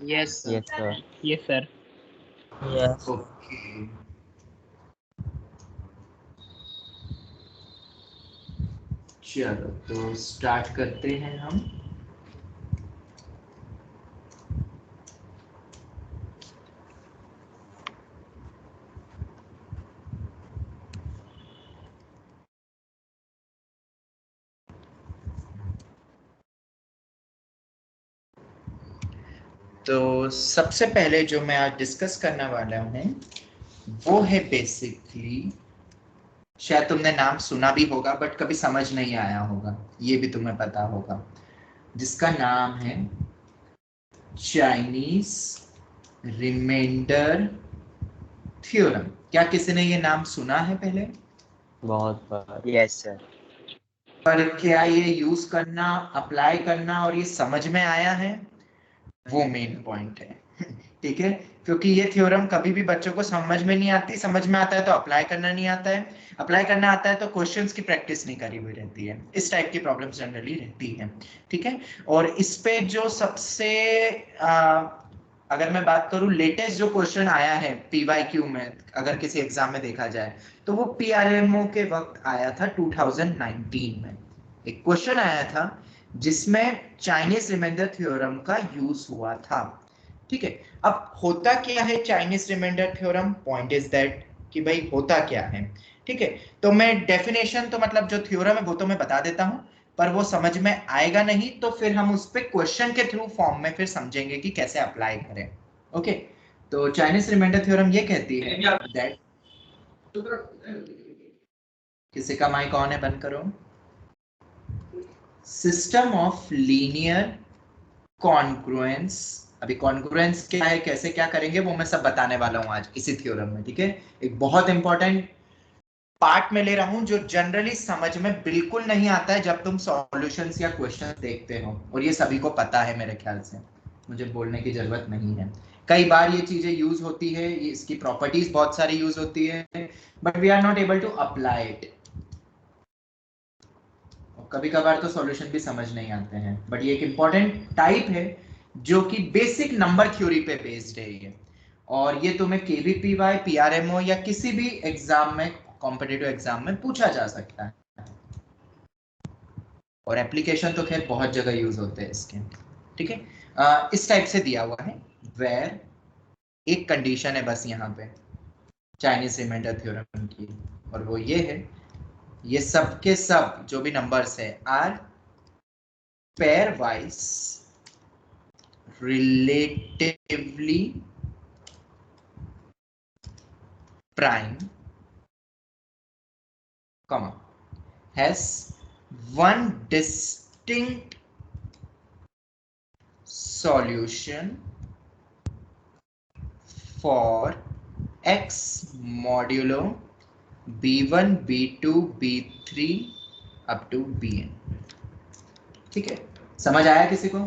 Yes, sir. Yes, sir. Yes, sir. Yes. Okay. चलो तो start करते हैं हम। तो सबसे पहले जो मैं आज डिस्कस करने वाला हूँ वो है बेसिकली, शायद तुमने नाम सुना भी होगा बट कभी समझ नहीं आया होगा, ये भी तुम्हें पता होगा, जिसका नाम है चाइनीज रिमाइंडर थ्योरम। क्या किसी ने ये नाम सुना है पहले? बहुत बार। Yes, sir. पर क्या ये यूज करना, अप्लाई करना और ये समझ में आया है, वो मेन पॉइंट है। ठीक है, क्योंकि ये थ्योरम कभी भी बच्चों को समझ में नहीं आती, समझ में आता है तो अप्लाई करना नहीं आता है, अप्लाई करना आता है तो क्वेश्चंस की प्रैक्टिस नहीं करी हुई रहती है। इस टाइप की प्रॉब्लम्स जनरली रहती हैं। ठीक है, और इस पे जो सबसे अगर मैं बात करूं लेटेस्ट जो क्वेश्चन आया है पीवाईक्यू में, अगर किसी एग्जाम में देखा जाए तो वो पीआरएमओ के वक्त आया था 2019 में। एक क्वेश्चन आया था जिसमें चाइनीज रिमाइंडर थ्योरम का यूज हुआ था। ठीक है, अब होता क्या है Chinese remainder theorem? Point is that कि भाई होता क्या है। ठीक है, तो मैं डेफिनेशन तो मतलब जो थ्योरम है वो तो मैं बता देता हूं, पर वो समझ में आएगा नहीं तो फिर हम उस पे क्वेश्चन के थ्रू फॉर्म में फिर समझेंगे कि कैसे अप्लाई करें। ओके, तो चाइनीज रिमाइंडर थ्योरम ये कहती है दैट, किसी का माइक ऑन है, बंद करो। सिस्टम ऑफ लीनियर कॉन्ग्रुएंस, अभी कॉन्ग्रुएंस क्या है, कैसे क्या करेंगे वो मैं सब बताने वाला हूं आज इसी थ्योरम में। ठीक है, एक बहुत इंपॉर्टेंट पार्ट में ले रहा हूं जो जनरली समझ में बिल्कुल नहीं आता है जब तुम सॉल्यूशंस या क्वेश्चन देखते हो, और ये सभी को पता है मेरे ख्याल से, मुझे बोलने की जरूरत नहीं है। कई बार ये चीजें यूज होती है, इसकी प्रॉपर्टीज बहुत सारी यूज होती है, but we are not able to apply it. कभी कभार तो सॉल्यूशन भी समझ नहीं आते हैं, बट ये एक इंपॉर्टेंट टाइप है जो कि बेसिक नंबर थ्योरी पे बेस्ड है ये, और ये तुम्हें केवीपीवाई, पीआरएमओ या किसी भी एग्जाम में, कॉम्पिटिटिव एग्जाम में पूछा जा सकता है, और एप्लीकेशन तो खैर बहुत जगह यूज होते हैं इसके। ठीक है, इस टाइप से दिया हुआ है, वेर एक कंडीशन है बस यहाँ पे चाइनीज रिमाइंडर थ्योरम की, और वो ये है, ये सब के सब जो भी नंबर्स है are pairwise relatively prime, comma, has one distinct solution for x modulo b1 b2 b3 up to bn। ठीक है, समझ आया किसी को?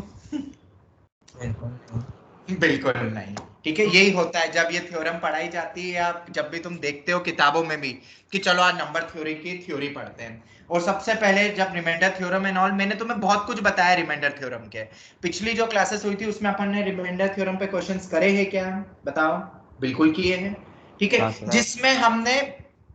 बिल्कुल नहीं। ठीक है, यही होता है जब ये थ्योरम पढ़ाई जाती है, या जब भी तुम देखते हो किताबों में भी कि चलो आज नंबर थ्योरी की थ्योरी पढ़ते हैं, और सबसे पहले जब रिमाइंडर थ्योरम एंड ऑल, मैंने तुम्हें बहुत कुछ बताया रिमाइंडर थ्योरम के, पिछली जो क्लासेस हुई थी उसमें अपन ने रिमाइंडर थ्योरम पे क्वेश्चंस करे हैं क्या, बताओ? बिल्कुल किए हैं। ठीक है, जिसमें हमने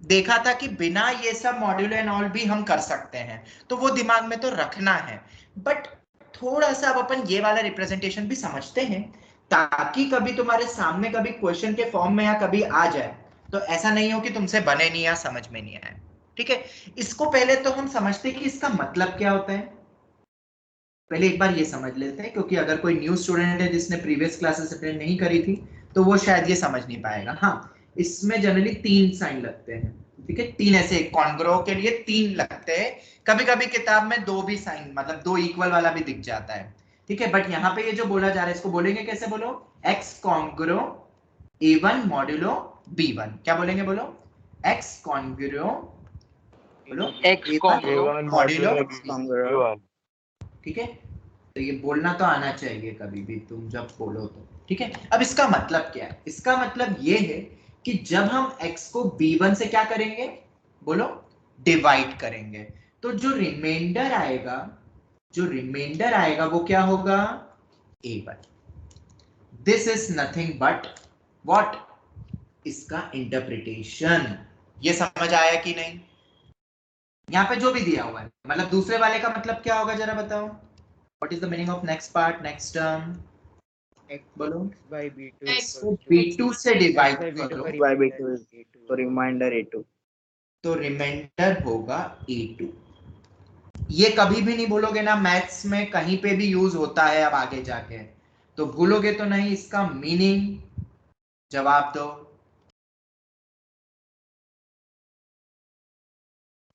देखा था कि बिना ये सब मॉड्यूल एंड ऑल भी हम कर सकते हैं, तो वो दिमाग में तो रखना है, बट थोड़ा सा अब अपन ये वाला रिप्रेजेंटेशन भी समझते हैं, ताकि कभी तुम्हारे सामने कभी क्वेश्चन के फॉर्म में या कभी आ जाए तो ऐसा नहीं हो कि तुमसे बने नहीं या समझ में नहीं आए। ठीक है, इसको पहले तो हम समझते हैं कि इसका मतलब क्या होता है, पहले एक बार ये समझ लेते हैं, क्योंकि अगर कोई न्यू स्टूडेंट है जिसने प्रीवियस क्लासेस अटेंड नहीं करी थी तो वो शायद ये समझ नहीं पाएगा। हाँ, इसमें जनरली 3 साइन लगते हैं। ठीक है, 3 ऐसे, कॉन्ग्रो के लिए 3 लगते हैं, कभी कभी किताब में 2 भी साइन, मतलब 2 इक्वल वाला भी दिख जाता है। ठीक है, बट यहाँ पे ये जो बोला जा रहा है इसको बोलेंगे कैसे, बोलो, x कॉन्ग्रो a1 मॉड्यूलो b1। क्या बोलेंगे, बोलो, x कॉन्ग्रो, बोलो X a1 मॉड्यूलो कॉन्ग्रो। ठीक है, तो ये बोलना तो आना चाहिए कभी भी तुम जब बोलो तो। ठीक है, अब इसका मतलब क्या है? इसका मतलब ये है कि जब हम x को b1 से क्या करेंगे, बोलो, डिवाइड करेंगे, तो जो रिमाइंडर आएगा, जो रिमाइंडर आएगा वो क्या होगा, a1। This is nothing but what, इसका इंटरप्रिटेशन। ये समझ आया कि नहीं? यहाँ पे जो भी दिया हुआ है, मतलब दूसरे वाले का मतलब क्या होगा जरा बताओ। What is the meaning of next part, next term? बोलो। by B2 तो equals to B2 से डिवाइड by B2 करो by B2 तो रिमाइंडर A2। तो रिमाइंडर होगा A2। ये कभी भी नहीं भूलोगे ना, मैथ्स में कहीं पे भी यूज होता है अब आगे जाके, तो भूलोगे तो नहीं इसका मीनिंग। जवाब दो,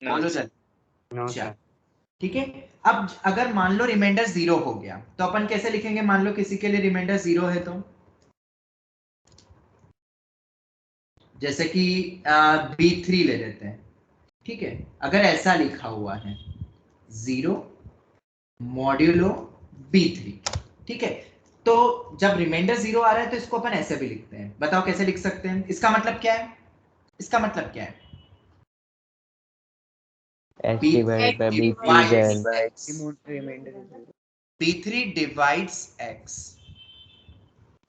बोलो जल्दी। नो चल, सर। ठीक है। अब अगर मान लो रिमाइंडर 0 हो गया तो अपन कैसे लिखेंगे? मान लो किसी के लिए रिमाइंडर 0 है तो जैसे कि B3 ले लेते हैं, ठीक है। अगर ऐसा लिखा हुआ है 0 मॉड्यूलो B3, ठीक है, तो जब रिमाइंडर 0 आ रहा है तो इसको अपन ऐसे भी लिखते हैं। बताओ कैसे लिख सकते हैं? इसका मतलब क्या है? इसका मतलब क्या है? X divided by B3 divides then x, remainder is 0। B3 divides x।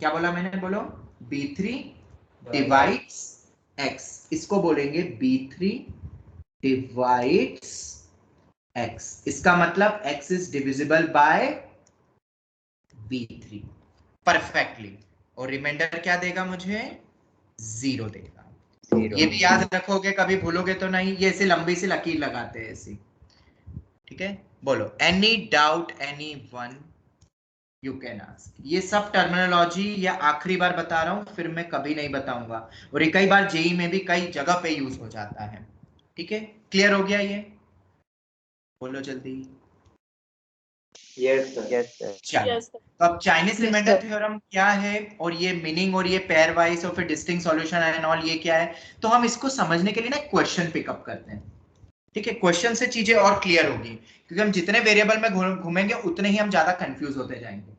क्या बोला मैंने? बोलो। B3 divides x, इसको बोलेंगे B3 divides x। इसका मतलब x is divisible by B3 perfectly. और रिमाइंडर क्या देगा मुझे? 0 देगा। ये भी याद रखोगे, कभी भूलोगे तो नहीं। ये ऐसे लंबी सी लकीर लगाते हैं ऐसी, ठीक है। बोलो, any doubt anyone you can ask. ये सब टर्मिनोलॉजी या आखिरी बार बता रहा हूं, फिर मैं कभी नहीं बताऊंगा, और ये कई बार जेई में भी कई जगह पे यूज हो जाता है, ठीक है। क्लियर हो गया ये? बोलो जल्दी। Yes sir. चलो, तो अब चाइनीज रिमाइंडर थ्योरम क्या है और ये मीनिंग और ये पेयर वाइज और फिर डिस्टिंक्ट सॉल्यूशन एंड ऑल ये क्या है, तो हम इसको समझने के लिए ना एक क्वेश्चन पिकअप करते हैं, ठीक है। क्वेश्चन से चीजें और क्लियर होगी, क्योंकि हम जितने वेरिएबल में घूमेंगे उतने ही हम ज्यादा कंफ्यूज होते जाएंगे।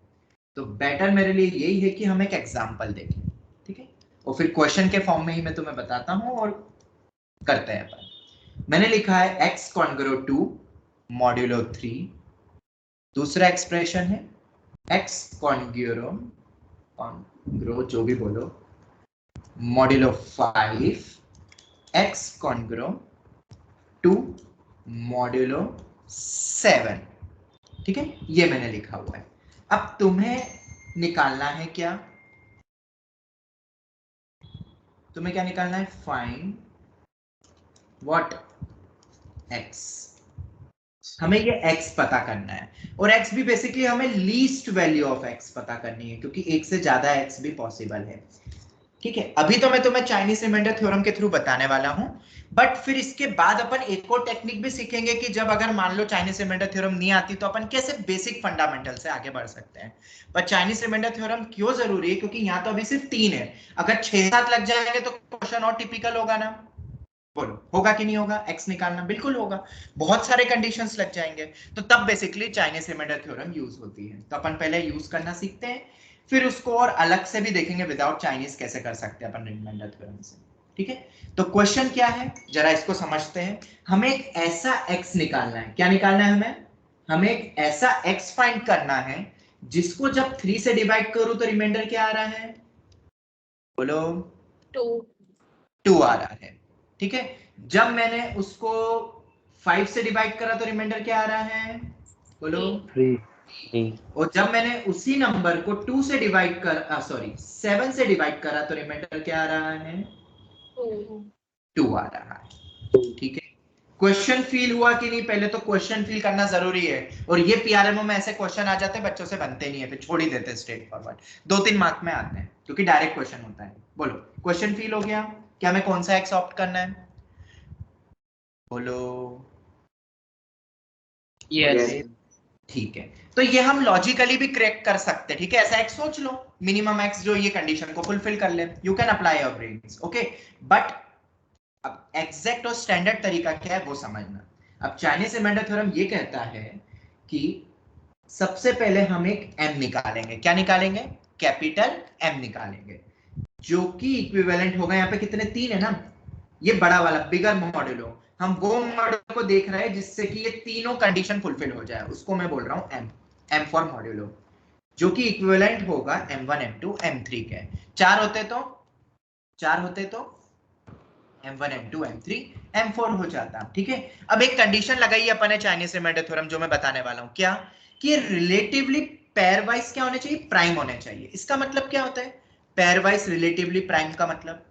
तो बेटर मेरे लिए यही है कि हम एक एग्जांपल देखें, ठीक है, और फिर क्वेश्चन के फॉर्म में ही मैं तुम्हें बताता हूं और करते हैं अपन। मैंने लिखा है x कॉन्ग्रो 2 मॉड्यूलो 3। दूसरा एक्सप्रेशन है x कॉन्ग्रो जो भी बोलो मॉड्यूलो 5 x कॉन्ग्रो 2 मॉड्यूलो 7, ठीक है। ये मैंने लिखा हुआ है। अब तुम्हें निकालना है क्या? तुम्हें क्या निकालना है? Find what x। हमें ये x पता करना है, और x भी बेसिकली हमें लीस्ट वैल्यू ऑफ x पता करनी है, क्योंकि एक से ज्यादा x भी पॉसिबल है, ठीक है। अभी तो मैं तुम्हें चाइनीज रिमाइंडर थ्योरम के थ्रू बताने वाला हूं, बट फिर इसके बाद अपन एक और टेक्निक भी सीखेंगे कि जब अगर मान लो चाइनीज रिमाइंडर थ्योरम नहीं आती तो अपन कैसे बेसिक फंडामेंटल से आगे बढ़ सकते हैं। पर चाइनीज रिमाइंडर थ्योरम क्यों जरूरी है? क्योंकि यहाँ तो अभी सिर्फ 3 है, अगर 6-7 लग जाएंगे तो क्वेश्चन और टिपिकल होगा ना। बोलो, होगा कि नहीं होगा? x निकालना बिल्कुल होगा, बहुत सारे कंडीशंस लग जाएंगे, तो तब basically Chinese remainder theorem use होती है। तो अपन पहले यूज करना सीखते हैं, फिर उसको और अलग से भी देखेंगे विदाउट चाइनीज कैसे कर सकते हैं अपन रिमाइंडर थ्योरम से, ठीक है। तो क्वेश्चन क्या है जरा इसको समझते हैं। हमें एक ऐसा x निकालना है। क्या निकालना है हमें? हमें एक ऐसा x फाइंड करना है जिसको जब 3 से डिवाइड करूं तो रिमाइंडर क्या आ रहा है? बोलो। 2 आ रहा है, ठीक है। जब मैंने उसको 5 से डिवाइड करा तो रिमाइंडर क्या आ रहा है? बोलो। 3 और जब मैंने उसी नंबर को 2 से डिवाइड कर सॉरी 7 से डिवाइड करा तो रिमाइंडर क्या आ रहा है? 2 आ रहा है, ठीक है। क्वेश्चन फील हुआ कि नहीं? पहले तो क्वेश्चन फील करना जरूरी है, और ये पीआरएमओ में ऐसे क्वेश्चन आ जाते हैं बच्चों से बनते नहीं है, फिर छोड़ ही देते हैं स्ट्रेट फॉरवर्ड। 2-3 मार्क में आते हैं क्योंकि डायरेक्ट क्वेश्चन होता है। बोलो, क्वेश्चन फील हो गया? क्या हमें कौन सा एक्स ऑप्ट करना है? बोलो। यस। ठीक है, तो ये हम लॉजिकली भी क्रैक कर सकते हैं, ठीक है। ऐसा एक्स सोच लो, मिनिमम एक्स जो ये कंडीशन को फुलफिल कर ले, you can apply your brains, okay. But अब एग्जैक्ट और स्टैंडर्ड तरीका क्या है वो समझना। अब चाइनीज रिमाइंडर थ्योरम ये कहता है कि सबसे पहले हम एक m निकालेंगे। क्या निकालेंगे? कैपिटल m निकालेंगे, जो कि इक्विवेलेंट होगा, यहाँ पे कितने? 3 है ना, ये बड़ा वाला बिगर मॉड्यूलो। हम वो मॉड्यूलो को देख रहे हैं जिससे कि ये तीनों कंडीशन फुलफिल हो जाए, उसको मैं बोल रहा हूं m फॉर मॉड्यूलो। जो कि इक्विवेलेंट होगा m1 m2 m3 के। चार होते तो m1 m2 m3 m4 हो जाता। ठीक है, अब एक कंडीशन लगाई अपन ने चाइनीज रिमाइंडर थ्योरम, जो मैं बताने वाला हूं। क्या कि रिलेटिवली पेयरवाइज क्या होने चाहिए, प्राइम होने चाहिए। इसका मतलब क्या होता है पेयरवाइज रिलेटिवली प्राइम का मतलब,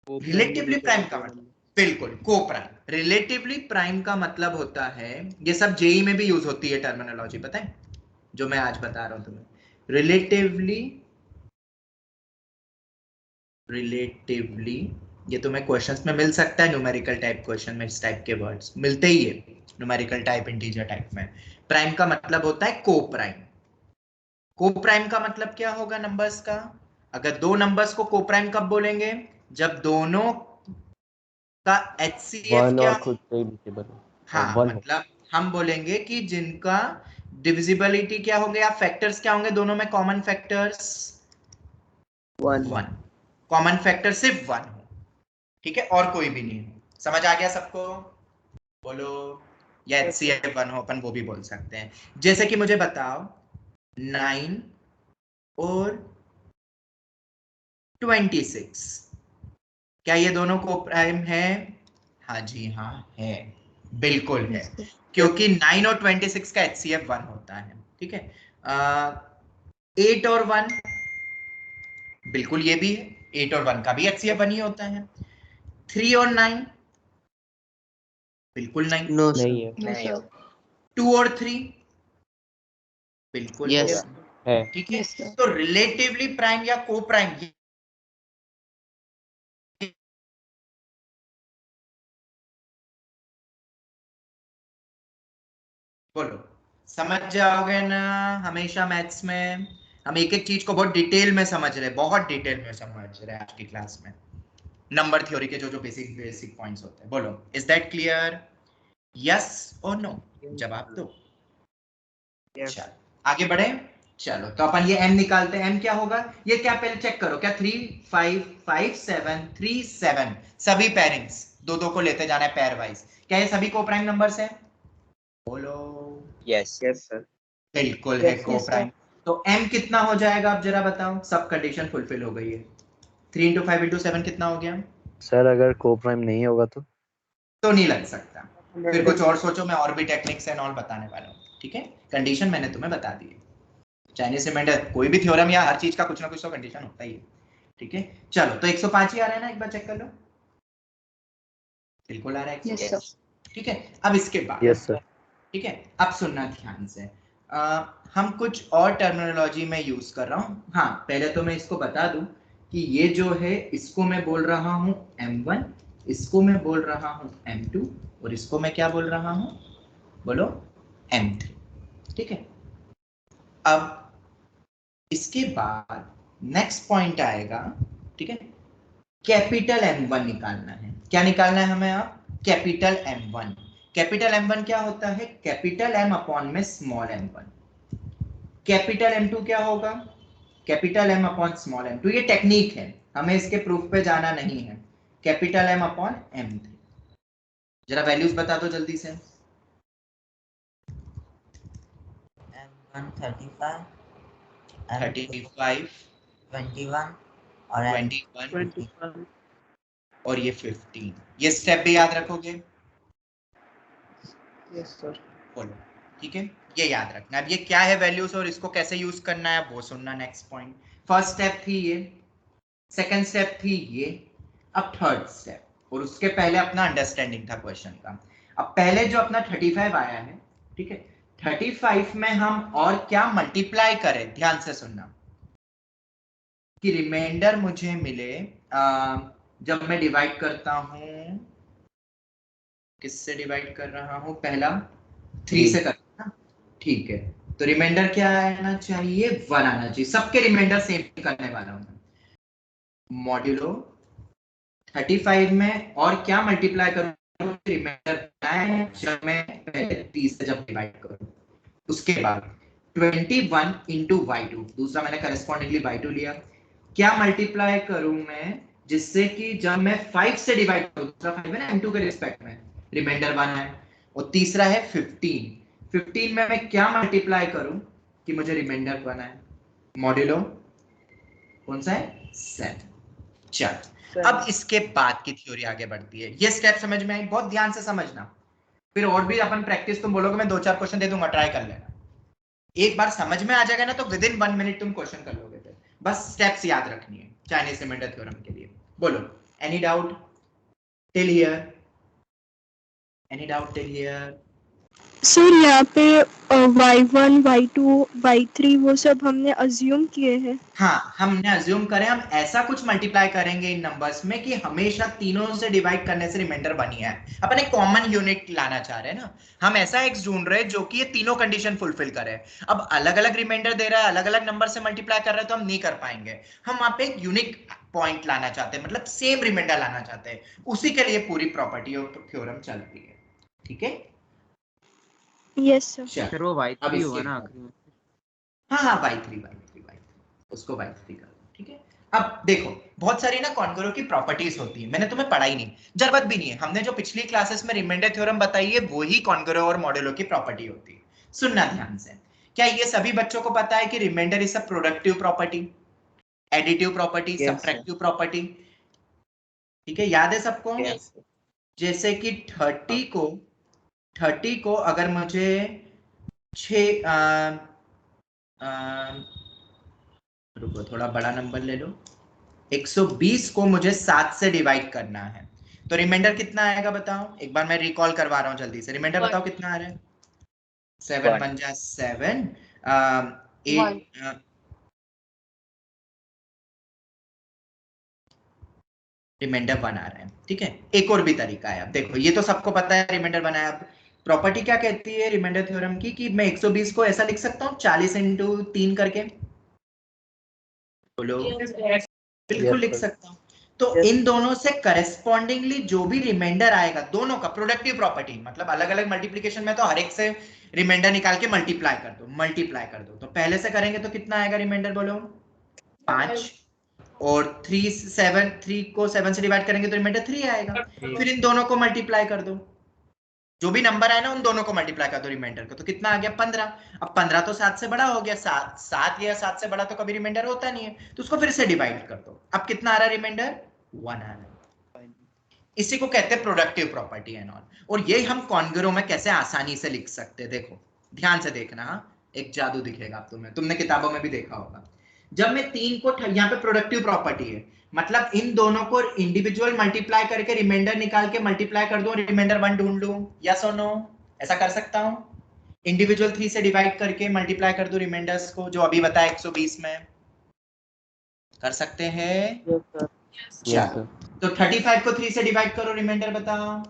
रिलेटिवली प्राइम का मतलब बिल्कुल को प्राइम। रिलेटिवली प्राइम का मतलब होता है, ये सब जेई में भी यूज होती है टर्मिनोलॉजी, पता है जो मैं आज बता रहा हूं तुम्हें। रिलेटिवली ये तुम्हें क्वेश्चंस में मिल सकता है, न्यूमेरिकल टाइप क्वेश्चन में इस टाइप के वर्ड्स मिलते ही है, न्यूमेरिकल टाइप इंटीजर टाइप में। प्राइम का मतलब होता है को प्राइम। को प्राइम का मतलब क्या होगा नंबर्स का, अगर दो नंबर्स को को प्राइम कब बोलेंगे, जब दोनों का HCF वन क्या, और खुद से डिविजिबल हो, हाँ वन हो। मतलब हम बोलेंगे कि जिनका डिविजिबिलिटी क्या होंगे या फैक्टर्स क्या होंगे दोनों में, common factors one, common factor सिर्फ वन हो। ठीक है, और कोई भी नहीं हो। समझ आ गया सबको, बोलो। या HCF वन हो, अपन वो भी बोल सकते हैं। जैसे कि मुझे बताओ 9 और 26, क्या ये दोनों को प्राइम है? हाँ जी हाँ है, बिल्कुल है, क्योंकि 9 और 26 का HCF 1 होता है। ठीक है, 8 और 1 बिल्कुल ये भी है, 8 और 1 का भी HCF 1 ही होता है। 3 और 9 बिल्कुल नहीं, नहीं है, 2 और 3 बिल्कुल Yes. होगा। है। ठीक है, तो रिलेटिवली प्राइम या को प्राइम, बोलो समझ जाओगे ना। हमेशा मैथ्स में हम एक एक चीज को बहुत डिटेल में समझ रहे हैं, बहुत डिटेल में समझ रहे हैं आज की क्लास में, नंबर थ्योरी के जो जो बेसिक बेसिक पॉइंट्स होते हैं। बोलो इज दैट क्लियर, यस और नो, जवाब दो। Yes. चलो आगे बढ़े। चलो तो अपन ये m निकालते हैं। m क्या होगा, ये क्या पहले चेक करो, क्या 3 5 5 7 3 7 सभी पेयरिंग्स दो दो को लेते जाना है पेयर वाइज, क्या ये सभी को प्राइम नंबर्स है? बोलो Yes, sir. बिल्कुल है को प्राइम। तो m कितना हो जाएगा, आप जरा बताओ, सब कंडीशन फुलफिल हो गई है। 3 into 5 into 7 कितना हो गया? सर अगर को प्राइम नहीं होगा तो नहीं लग सकता, फिर कुछ और सोचो, मैं और भी टेक्निक्स एंड ऑल बताने वाला हूँ। ठीक है, कंडीशन मैंने तुम्हें बता दी है। चाइनीज रिमाइंडर कोई भी थ्योरम या हर चीज का कुछ ना कुछ तो कंडीशन होता ही है। ठीक है, चलो तो 105 ही आ रहा है ना, एक बार चेक कर लो। बिल्कुल आ रहा है 105। ठीक है, अब इसके बाद यस सर। ठीक है, अब सुनना ध्यान से। हम कुछ और टर्मिनोलॉजी में यूज कर रहा हूँ। हाँ पहले तो मैं इसको बता दूं कि ये जो है इसको मैं बोल रहा हूँ M1, इसको मैं बोल रहा हूँ M2 और इसको मैं क्या बोल रहा हूँ, बोलो M3। ठीक है, अब इसके बाद नेक्स्ट पॉइंट आएगा। ठीक है, कैपिटल M1 निकालना है। क्या निकालना है हमें? आप कैपिटल M1। कैपिटल M1 क्या होता है, कैपिटल M अपॉन में स्मॉल m1। कैपिटल M2 क्या होगा, capital M upon small m2। ये टेक्निक है, हमें इसके प्रूफ पे जाना नहीं है। कैपिटल M अपॉन M3, जरा वैल्यूज बता दो जल्दी से। M1 35, M2 35 21 और M3 21 और ये 15। ये स्टेप भी याद रखोगे? Yes, sir. बोलो ठीक है, ये याद रखना। अब ये क्या है वैल्यूज और इसको कैसे यूज करना है वो सुनना। नेक्स्ट पॉइंट, फर्स्ट स्टेप थी ये, सेकंड स्टेप थी ये, अब थर्ड स्टेप, और उसके पहले अपना अंडरस्टैंडिंग था क्वेश्चन का। अब पहले जो अपना 35 आया है, ठीक है, 35 में हम और क्या मल्टीप्लाई करें, ध्यान से सुनना, कि रिमाइंडर मुझे मिले जब मैं डिवाइड करता हूं, किससे डिवाइड कर रहा हूं, पहला 3 से करना ना, ठीक है, तो रिमाइंडर क्या आना चाहिए, 1 आना चाहिए। सबके रिमाइंडर सेम करने वाला हूं। मॉड्यूलो 35 में और क्या मल्टीप्लाई करूं, रिमाइंडर है जब मैं पहले 30 से जब डिवाइड करूं। उसके बाद 21 इंटू y2, दूसरा मैंने करस्पॉन्डिंगली y2 लिया। क्या मल्टीप्लाई करूं मैं, जिससे कि जब मैं 5 से डिवाइड करूं, दूसरा 5 है ना m2 के रिस्पेक्ट में, रिमाइंडर 1 है, और तीसरा है 15। 15 में मैं क्या मल्टीप्लाई करूं, कि मुझे रिमाइंडर बना है, मॉड्यूलो कौन सा है 7। चल अब इसके बाद की थ्योरी आगे बढ़ती है। ये स्टेप समझ में आई? बहुत ध्यान से समझना, फिर और भी अपन प्रैक्टिस, तुम बोलोगे मैं 2-4 क्वेश्चन दे दूंगा, ट्राई कर लेना। एक बार समझ में आ जाएगा ना तो विद इन 1 मिनट तुम क्वेश्चन कर लोगे। फिर बस स्टेप्स याद रखनी है चाइनीज रिमाइंडर थ्योरम के लिए। बोलो any doubt till here? Any doubt till here? Sir यहाँ पे y1, y2, y3 वो सब हमने अज्यूम किए हैं। हाँ, हमने अज्यूम करें, हम ऐसा कुछ मल्टीप्लाई करेंगे इन नंबर्स में कि हमेशा तीनों से डिवाइड करने से रिमाइंडर बनी है। अपन एक कॉमन यूनिट लाना चाह रहे हैं ना, हम ऐसा एक्स ढूंढ रहे हैं जो कि ये तीनों कंडीशन फुलफिल करे। अब अलग अलग रिमाइंडर दे रहा है, अलग अलग नंबर से मल्टीप्लाई कर रहे हैं तो हम नहीं कर पाएंगे। हम वहां पे एक यूनिक पॉइंट लाना चाहते हैं, मतलब सेम रिमाइंडर लाना चाहते हैं। उसी के लिए पूरी प्रॉपर्टी और थ्योरम चलती है। ठीक है? Yes sir. सर वो y3 हुआ ना आखिरी में? हाँ, y3 उसको y3 कर दो। ठीक है? अब देखो बहुत सारी ना कॉन्गरो की प्रॉपर्टीज होती है, मैंने तुम्हें पढ़ाई नहीं, जरूरत भी नहीं है। हमने जो पिछली क्लासेस में रिमाइंडर थ्योरम बताई है वही कॉन्गरो और मॉड्यूलो की प्रॉपर्टी होती है। सुनना ध्यान से। क्या ये सभी बच्चों को पता है कि remainder is a productive property, additive property, subtractive property? ठीक है, याद है सबको? जैसे कि 30 को अगर मुझे 6 रुको थोड़ा बड़ा नंबर ले लो, 120 को मुझे 7 से डिवाइड करना है तो रिमाइंडर कितना आएगा बताओ? एक बार मैं रिकॉल करवा रहा हूं जल्दी से, रिमाइंडर बताओ कितना आ रहा है? 7 बन जा 7, 8 रिमाइंडर बना रहे हैं। ठीक है, एक और भी तरीका है। अब देखो ये तो सबको पता है रिमाइंडर बनाया। अब प्रॉपर्टी क्या कहती है रिमाइंडर थ्योरम की कि मैं 120 को ऐसा लिख सकता हूँ 40 इंटू 3 करके? बोलो। बिल्कुल लिख सकता हूँ। तो इन दोनों से करस्पॉन्डिंगली जो भी रिमाइंडर आएगा दोनों का, प्रोडक्टिव प्रॉपर्टी मतलब अलग अलग मल्टीप्लिकेशन में तो हर एक से रिमाइंडर निकाल के मल्टीप्लाई कर दो। तो पहले से करेंगे तो कितना आएगा रिमाइंडर बोलो? 5, और 3 को 7 से डिवाइड करेंगे तो रिमाइंडर 3 आएगा। फिर इन दोनों को मल्टीप्लाई कर दो, जो भी नंबर आए ना उन दोनों को मल्टीप्लाई कर दो रिमाइंडर को, तो कितना आ गया 15। अब 15 तो 7 से बड़ा हो गया, 7 या 7 से बड़ा तो कभी रिमाइंडर होता नहीं है, तो उसको फिर से डिवाइड कर दो। अब कितना आ रहा है रिमाइंडर? 1 आ रहा है। इसी को कहते हैं प्रोडक्टिव प्रॉपर्टी एंड ऑल। और ये हम कॉन्गरो में कैसे आसानी से लिख सकते हैं, देखो ध्यान से देखना। एक जादू दिखेगा आप तुम्हें, तुमने किताबों में भी देखा होगा। जब मैं 3 को यहाँ पे प्रोडक्टिव प्रॉपर्टी है, मतलब इन दोनों को इंडिविजुअल मल्टीप्लाई करके रिमाइंडर निकाल के मल्टीप्लाई कर दूं, रिमाइंडर 1 ढूंढ लूं, यस और नो? ऐसा कर सकता हूं? इंडिविजुअल 3 से डिवाइड करके मल्टीप्लाई कर दूं रिमाइंडर्स को, जो अभी बताया 120 में। कर सकते हैं? Yes sir. तो 35 को 3 से डिवाइड करो, रिमाइंडर बताओ।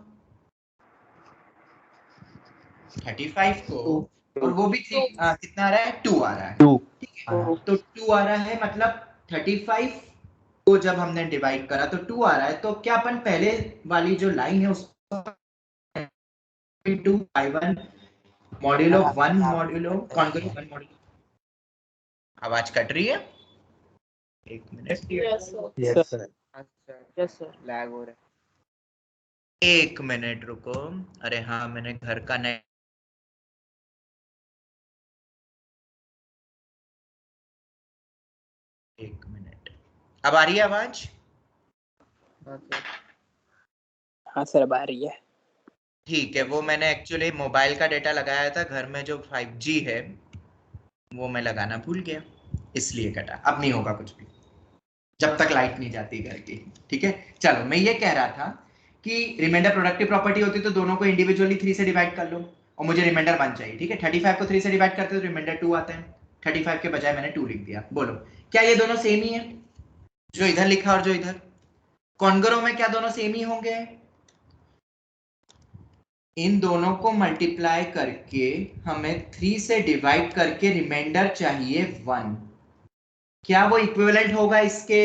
35 को, और वो भी कितना आ रहा है? 2 आ रहा है। 2 ठीक है, तो 2 आ रहा है, मतलब 35 को जब हमने डिवाइड करा तो 2 आ रहा है। तो क्या अपन पहले वाली जो लाइन है उसको 2 बाय 1 मॉड्यूलो 1 मॉड्यूलो कॉन्गरू 1 मॉड्यूलो। आवाज कट रही है? एक minute, yes sir. Yes sir lag हो रहा है। एक मिनट रुको। अरे हाँ, मैंने घर का नेट, एक मिनट। अब आ रही है आवाज? हाँ सर अब आ रही है। ठीक है, वो मैंने एक्चुअली मोबाइल का डेटा लगाया था, घर में जो 5G है वो मैं लगाना भूल गया, इसलिए कटा। अब नहीं होगा कुछ भी जब तक लाइट नहीं जाती घर की। ठीक है, चलो मैं ये कह रहा था कि रिमाइंडर प्रोडक्टिव प्रॉपर्टी होती तो दोनों को इंडिविजुअली 3 से डिवाइड कर लो, और मुझे रिमाइंडर 1 चाहिए। ठीक है, 35 को 3 से डिवाइड करते तो रिमाइंडर 2 आता है। 35 के बजाय मैंने 2 लिख दिया। बोलो क्या ये दोनों सेम ही है? जो इधर लिखा और जो इधर, कॉन्गरो में क्या दोनों सेम ही होंगे? इन दोनों को मल्टीप्लाई करके हमें 3 से डिवाइड करके रिमाइंडर चाहिए 1। क्या वो इक्विवेलेंट होगा इसके?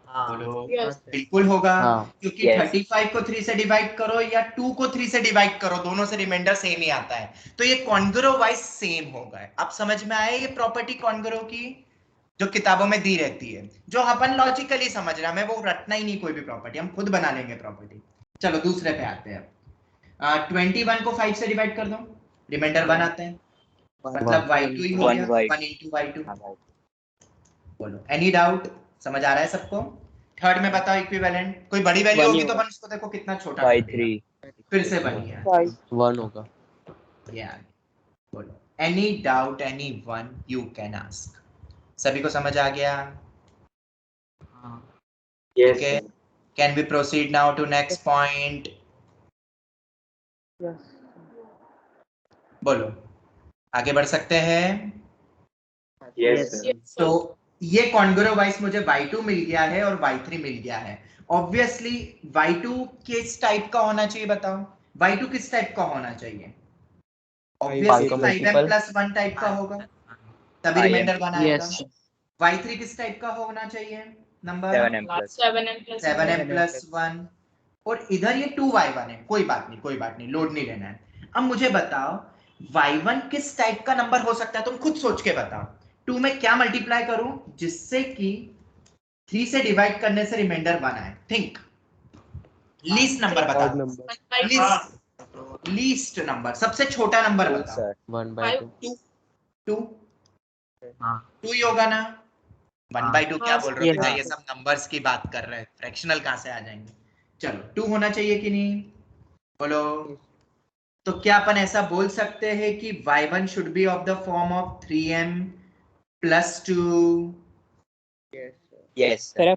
बोलो। बिल्कुल होगा। क्योंकि 35 को 3 से डिवाइड करो या 2 को 3 से डिवाइड करो, दोनों से रिमाइंडर सेम ही आता है, तो ये कॉन्गरो वाइज सेम होगा। अब समझ में आया ये प्रॉपर्टी कॉन्गरो की जो किताबों में दी रहती है, जो अपन लॉजिकली समझ रहे हैं, हमें वो रटना ही नहीं कोई भी प्रॉपर्टी, हम खुद बना लेंगे प्रॉपर्टी। चलो दूसरे पे आते हैं। 21 को 5 से डिवाइड कर दो, रिमाइंडर 1 आता है। मतलब y2 ही हो गया 1 into y2। बोलो एनी डाउट? समझ आ रहा है सबको? थर्ड में बताओ इक्विवेलेंट, कोई बड़ी वैल्यू होगी तो अपन उसको देखो कितना छोटा कर देगा। फिर से वही है 1 होगा। यार। बोलो any doubt anyone you can ask. सभी को समझ आ गया? ठीक है, can we proceed now to next point? बोलो आगे बढ़ सकते हैं? तो ये कॉन्ग्रो वाइज मुझे y2 मिल गया है और y3 मिल गया है। ऑब्वियसली y2 किस टाइप का होना चाहिए बताओ? y2 किस टाइप का होना चाहिए? ऑब्वियसली 5m + 1 टाइप का होगा, तभी रिमाइंडर 1 आएगा। y3 किस टाइप का होना चाहिए नंबर? 7m + 1। और इधर ये 2y1 है, कोई बात नहीं, लोड नहीं लेना है। अब मुझे बताओ y1 किस टाइप का नंबर हो सकता है, तुम खुद सोच के बताओ। 2 में क्या मल्टीप्लाई करूं जिससे कि 3 से डिवाइड करने से रिमाइंडर 1 आए? थिंक, लीस्ट नंबर बताओ। लीस्ट नंबर, सबसे छोटा नंबर बताओ। 1/2। 2 ही होगा ना? 1/2 क्या बोल रहे हो बेटा, ये सब नंबर्स की बात कर रहे हैं, फ्रैक्शनल कहां से आ जाएंगे? चलो 2 होना चाहिए कि नहीं? बोलो। तो क्या अपन ऐसा बोल सकते हैं कि y1 should be of the form of 3m + 2?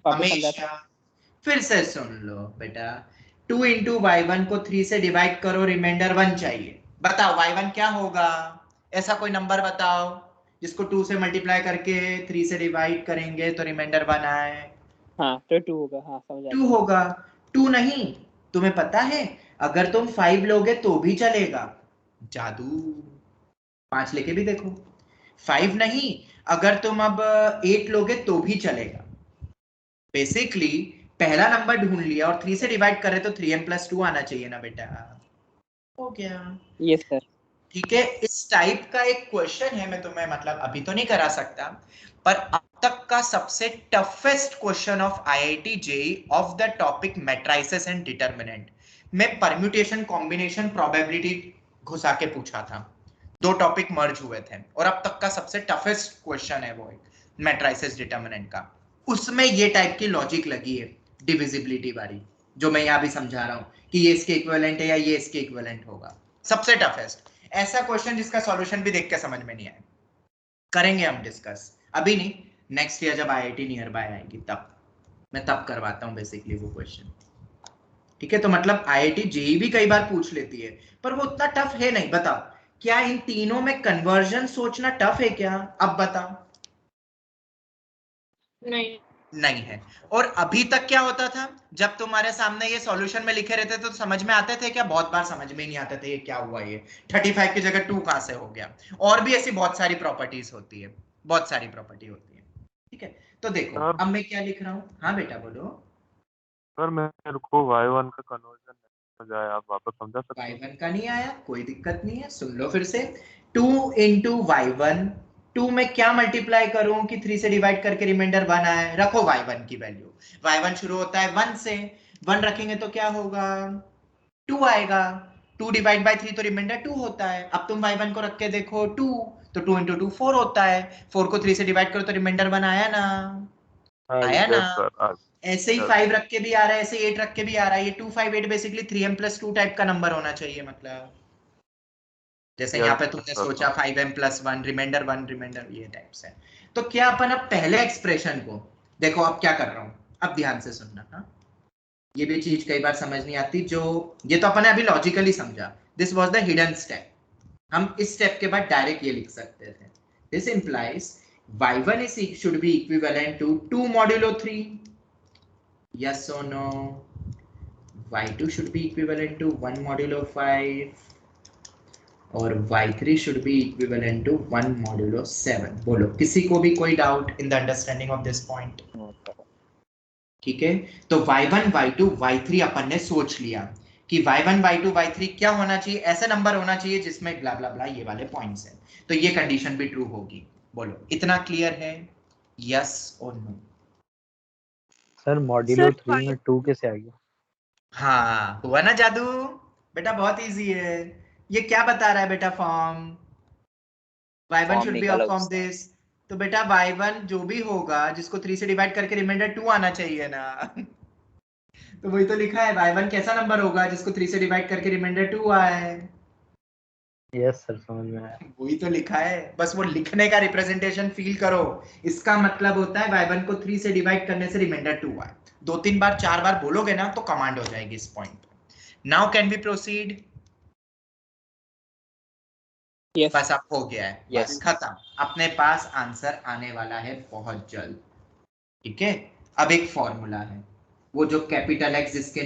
हमेशा। फिर से सुन लो बेटा, 2 into y1 को 3 से डिवाइड करो, रिमाइंडर 1 चाहिए। बताओ y1 क्या होगा? ऐसा कोई नंबर बताओ जिसको 2 से मल्टीप्लाई करके 3 से डिवाइड करेंगे तो रिमाइंडर 1 आए। तो 2 होगा। समझ आ 2 होगा। 2 नहीं, तुम्हें पता है अगर तुम 5 लोगे तो भी चलेगा। जादू, 5 लेके भी देखो। 5 नहीं, अगर तुम अब 8 लोगे तो भी चलेगा। बेसिकली पहला नंबर ढूंढ लिया और 3 से डिवाइड कर रहे तो 3m + 2 आना चाहिए ना बेटा। हो गया। Yes sir. ठीक है, इस टाइप का एक क्वेश्चन है, मैं तुम्हें मतलब अभी तो नहीं करा सकता, पर अब तक का सबसे toughest question of IIT JEE of the topic matrices and determinant में परम्यूटेशन कॉम्बिनेशन प्रोबेबिलिटी घुसा के पूछा था। 2 टॉपिक मर्ज हुए थे और अब तक का सबसे टफेस्ट क्वेश्चन है वो एक मैट्रिसेस डिटरमिनेंट का। उसमें ये टाइप की लॉजिक लगी है डिविजिबिलिटी वाली, जो मैं यहां भी समझा रहा हूं कि ये इसके इक्विवेलेंट है या ये इसके इक्विवेलेंट होगा। सबसे टफेस्ट ऐसा क्वेश्चन जिसका सॉल्यूशन भी देख के समझ में नहीं आए, करेंगे हम डिस्कस। अभी नहीं, नेक्स्ट ईयर जब आईआईटी नियर बाय आएगी तब मैं करवाता हूं बेसिकली वो क्वेश्चन। ठीक है, तो मतलब आईआईटी जेईई भी कई बार पूछ लेती है, पर वो उतना टफ है नहीं। बताओ क्या इन तीनों में कन्वर्जन सोचना टफ है क्या? अब बताओ। नहीं है। और अभी तक क्या होता था, जब तुम्हारे सामने ये सॉल्यूशन में लिखे रहते थे तो समझ में आते थे क्या? बहुत बार समझ में नहीं आते थे, ये क्या हुआ, ये 35 की जगह 2 कहां से हो गया? और भी ऐसी बहुत सारी प्रॉपर्टीज होती है, बहुत सारी प्रॉपर्टी होती है। ठीक है, तो देखो अब मैं क्या लिख रहा हूँ। हाँ बेटा बोलो। सर मेरे को y1 का कन्वर्जन नहीं समझ आया, आप वापस समझा सकते हैं? y1 का नहीं आया, कोई दिक्कत नहीं है, सुन लो फिर से। 2 into y1, 2 में क्या मल्टीप्लाई करूं कि 3 से डिवाइड करके रिमाइंडर 1 आए? रखो y1 की वैल्यू, y1 शुरू होता है 1 से, 1 रखेंगे तो क्या होगा? 2 आएगा। 2 डिवाइड बाय 3 तो रिमाइंडर 2 होता है। अब तुम y1 को रख के देखो 2, तो 2 into 2 4 होता है। 4 को 3 से डिवाइड करो तो रिमाइंडर 1 आया ना? आया ना? ऐसे ही 5 रख के भी आ रहा है, ऐसे 8 रख के भी आ रहा है। ये 2 5 8 बेसिकली 3m + 2 टाइप का नंबर होना चाहिए। मतलब जैसे यहाँ पे तुमने सोचा 5m + 1 रिमाइंडर 1 रिमाइंडर, ये टाइप से। तो क्या अपन अब पहले एक्सप्रेशन को देखो, अब क्या कर रहा हूँ, अब ध्यान से सुनना। हाँ, ये भी चीज कई बार समझ नहीं आती, जो ये तो अपन ने अभी लॉजिकली समझा, this was the hidden step. हम इस स्टेप के बाद डायरेक्ट ये लिख सकते थे, this implies y1 should be equivalent to 2 modulo 3, yes or no? y2 should be equivalent to 1 modulo 5 और y3 should be equivalent to 1 modulo 7। बोलो किसी को भी कोई doubt in the understanding of this point? ठीक है, तो y1 y2 y3 अपन ने सोच लिया कि y1 y2 y3 क्या होना चाहिए? ऐसा नंबर होना चाहिए जिसमें ब्ला ब्ला ब्ला ये वाले पॉइंट्स हैं, तो ये कंडीशन भी ट्रू होगी। बोलो इतना क्लियर है, यस और नो? सर मॉड्यूलो 3 में 2 कैसे आ गया? हाँ हुआ ना जादू बेटा, बहुत इजी है। ये क्या बता रहा है बेटा form? y1 Form should be निकालो of form उसका। this। तो बेटा y1 जो भी होगा जिसको 3 से डिवाइड करके रिमाइंडर 2 आना चाहिए ना। तो वही तो लिखा है y1 कैसा नंबर होगा जिसको 3 से डिवाइड करके रिमाइंडर 2 आए। यस सर समझ में आया। वही तो लिखा है, बस वो लिखने का रिप्रेजेंटेशन फील करो। इसका मतलब होता है y1 को 3 से डिवाइड करने से रिमाइंडर 2 आए। 2-3 बार 4 बार बोलोगे ना तो कमांड हो जाएगी इस पॉइंट पे। Now can we proceed? Yes बस अब हो गया है, Yes. बस खत्म। अपने पास आंसर आने वाला है बहुत जल्द। ठीक है, अब एक फॉर्मूला है, वो जो कैपिटल एक्स जिसके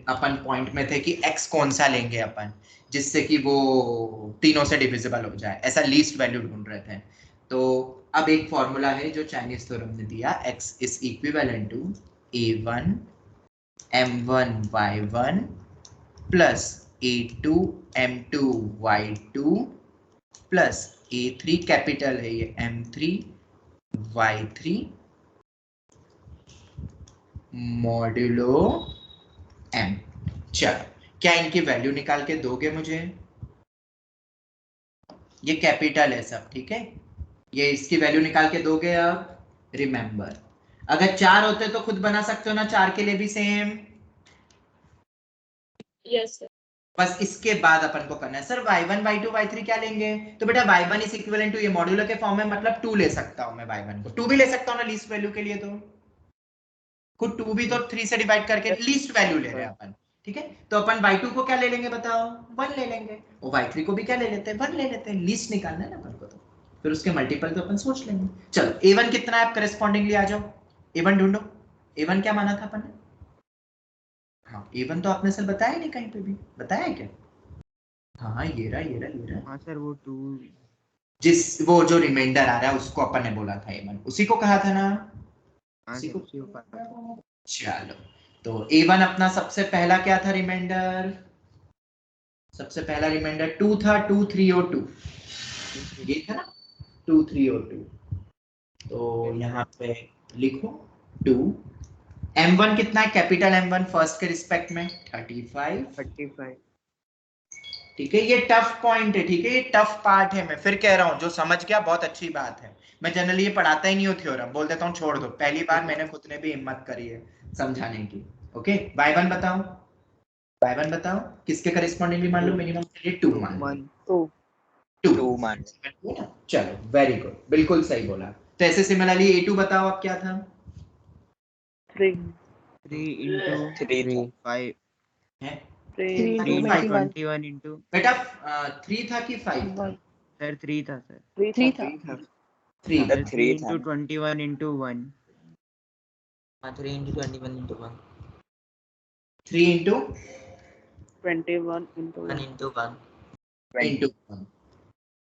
अपन पॉइंट में थे कि एक्स कौन सा लेंगे अपन जिससे कि वो तीनों से डिविजिबल हो जाए, ऐसा लीस्ट वैल्यू ढूंढ रहे थे। तो अब एक फॉर्मूला है जो चाइनीज थ्योरम ने दिया, x is equivalent to a1 m1 y1 plus a2 m2 y2 plus a3 capital है ये m3 y3 मॉड्यूलो m। चलो, क्या इनकी वैल्यू निकाल के दोगे मुझे? ये कैपिटल है सब, ठीक है, ये इसकी वैल्यू निकाल के दोगे। अब रिमेंबर, अगर 4 होते तो खुद बना सकते हो ना, 4 के लिए भी सेम। Yes sir. बस इसके बाद अपन को करना है सर y1 y2 y3 क्या लेंगे? तो बेटा y1 इज इक्विवेलेंट टू, ये मॉड्यूलो के फॉर्म में मतलब 2 ले सकता हूं मैं y1 को, 2 भी ले सकता हूं ना लीस्ट वैल्यू के लिए। तो खुद 2 भी तो 3 से डिवाइड करके लीस्ट वैल्यू ले रहे हैं अपन, ठीक है। तो अपन y2 को क्या ले लेंगे बताओ? 1 ले लेंगे। और y3 को भी क्या ले लेते हैं? 1 ले लेते हैं। लीस्ट निकालना है ना अपन को, तो फिर उसके मल्टीपल तो अपन सोच लेंगे। चलो a1 कितना है, आप करस्पॉन्डिंगली आ जाओ, a1 ढूंढो। a1 क्या माना था अपन ने? हाँ a1 तो आपने सर बताया नहीं, कहीं पे भी बताया है क्या? हाँ ये रहा। हाँ सर वो 2 वो जो रिमाइंडर आ रहा है उसको अपन ने बोला था a1, उसी को कहा था ना। हाँ उसी सर को उसी को पाया। चलो, तो a1 अपना सबसे पहला क्या था रिमाइंडर? सबसे पहला रिमाइंडर 2 था, 2 3 और 2 ये था ना, 2 3 और 2। तो यहाँ पे लिखो 2। m1 कितना है? कैपिटल m1 फर्स्ट के रिस्पेक्ट में 35। ठीक है, ये टफ पॉइंट है, ठीक है, ये टफ पार्ट है। मैं फिर कह रहा हूँ, जो समझ गया बहुत अच्छी बात है। मैं जनरली ये पढ़ाता ही नहीं हूँ थ्योरम, बोल देता हूँ छोड़ दो। पहली बार मैंने खुद ने भी हिम्मत करी है समझाने की। ओके, y1 बताओ, y1 बताओ किसके करेस्पॉन्डिंगली मान लो? मिनिमम के लिए 2 मान लो। 2 मान चलो वेरी गुड, बिल्कुल सही बोला। तो ऐसे सिमिलरली a2 बताओ अब क्या था? 3 into 3 5 है 3 3 into 5 21 into बेटा 3 था कि 5 था? सर 3 था सर 3 था। 3 सर था। 3 था into 21 into 1 3 into 21 into 1 3 into 21 into 1 into 1 into 1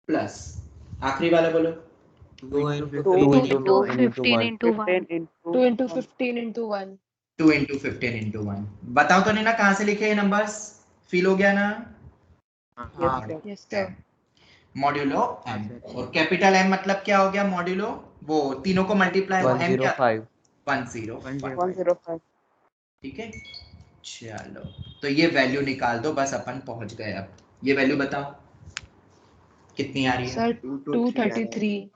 plus आखिरी वाला बोलो 2 into 2 15 into into 15 into 1 2 into 15 into 1 2 into 15 into 1। बताओ तो नहीं ना कहाँ से लिखे ये नंबर्स? फील हो गया ना? हाँ यस सर। Modulo m। और कैपिटल M मतलब क्या हो गया? मॉड्यूलो वो तीनों को मल्टीप्लाई, वो m क्या? 105 105। ठीक है, चलो तो ये वैल्यू निकाल दो, बस अपन पहुंच गए। अब ये वैल्यू बताओ कितनी आ रही है? Sir 233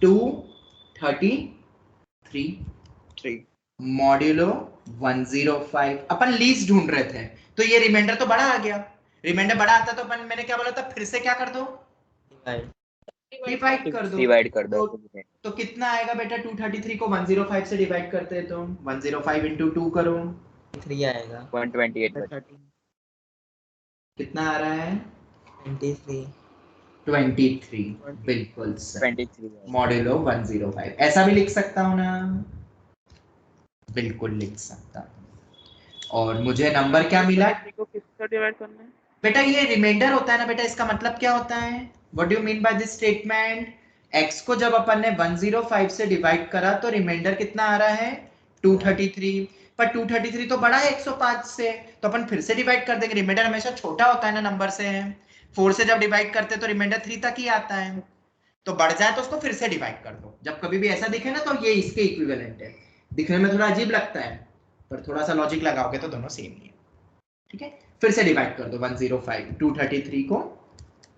233 modulo 105। अपन लीस्ट ढूंढ रहे थे, तो ये रिमाइंडर तो बड़ा आ गया। रिमाइंडर बड़ा आता तो अपन, मैंने क्या बोला था, फिर से क्या कर दो? डिवाइड कर दो। तो कितना आएगा बेटा? 233 को 105 से डिवाइड करते हैं तो 105 into 2 करो, 3 आएगा 128 कितना आ रहा है? 23 23। बिल्कुल सर, 23 मॉड्यूलो 105। ऐसा भी लिख सकता हूँ ना? बिल्कुल लिख सकता हूँ। और मुझे नंबर क्या मिला? को किससे डिवाइड करना है? बेटा ये रिमाइंडर होता है ना बेटा, इसका मतलब क्या होता है? What do you mean by this statement? x को जब अपन ने 105 से डिवाइड करा तो रिमाइंडर कितना आ रहा है? 233। पर 233 तो बड़ा है 105 से, तो अपन फिर से डिवाइड कर देंगे। रिमाइंडर हमेशा छोटा होता है ना नंबर से। 4 से जब डिवाइड करते तो रिमाइंडर 3 तक ही आता है, तो बढ़ जाए तो उसको फिर से डिवाइड कर दो। जब कभी भी ऐसा दिखे ना तो ये इसके इक्विवेलेंट है। दिखने में थोड़ा अजीब लगता है, पर थोड़ा सा लॉजिक लगाओगे तो दोनों सेम ही है। ठीक है, फिर से डिवाइड कर दो 105 233 को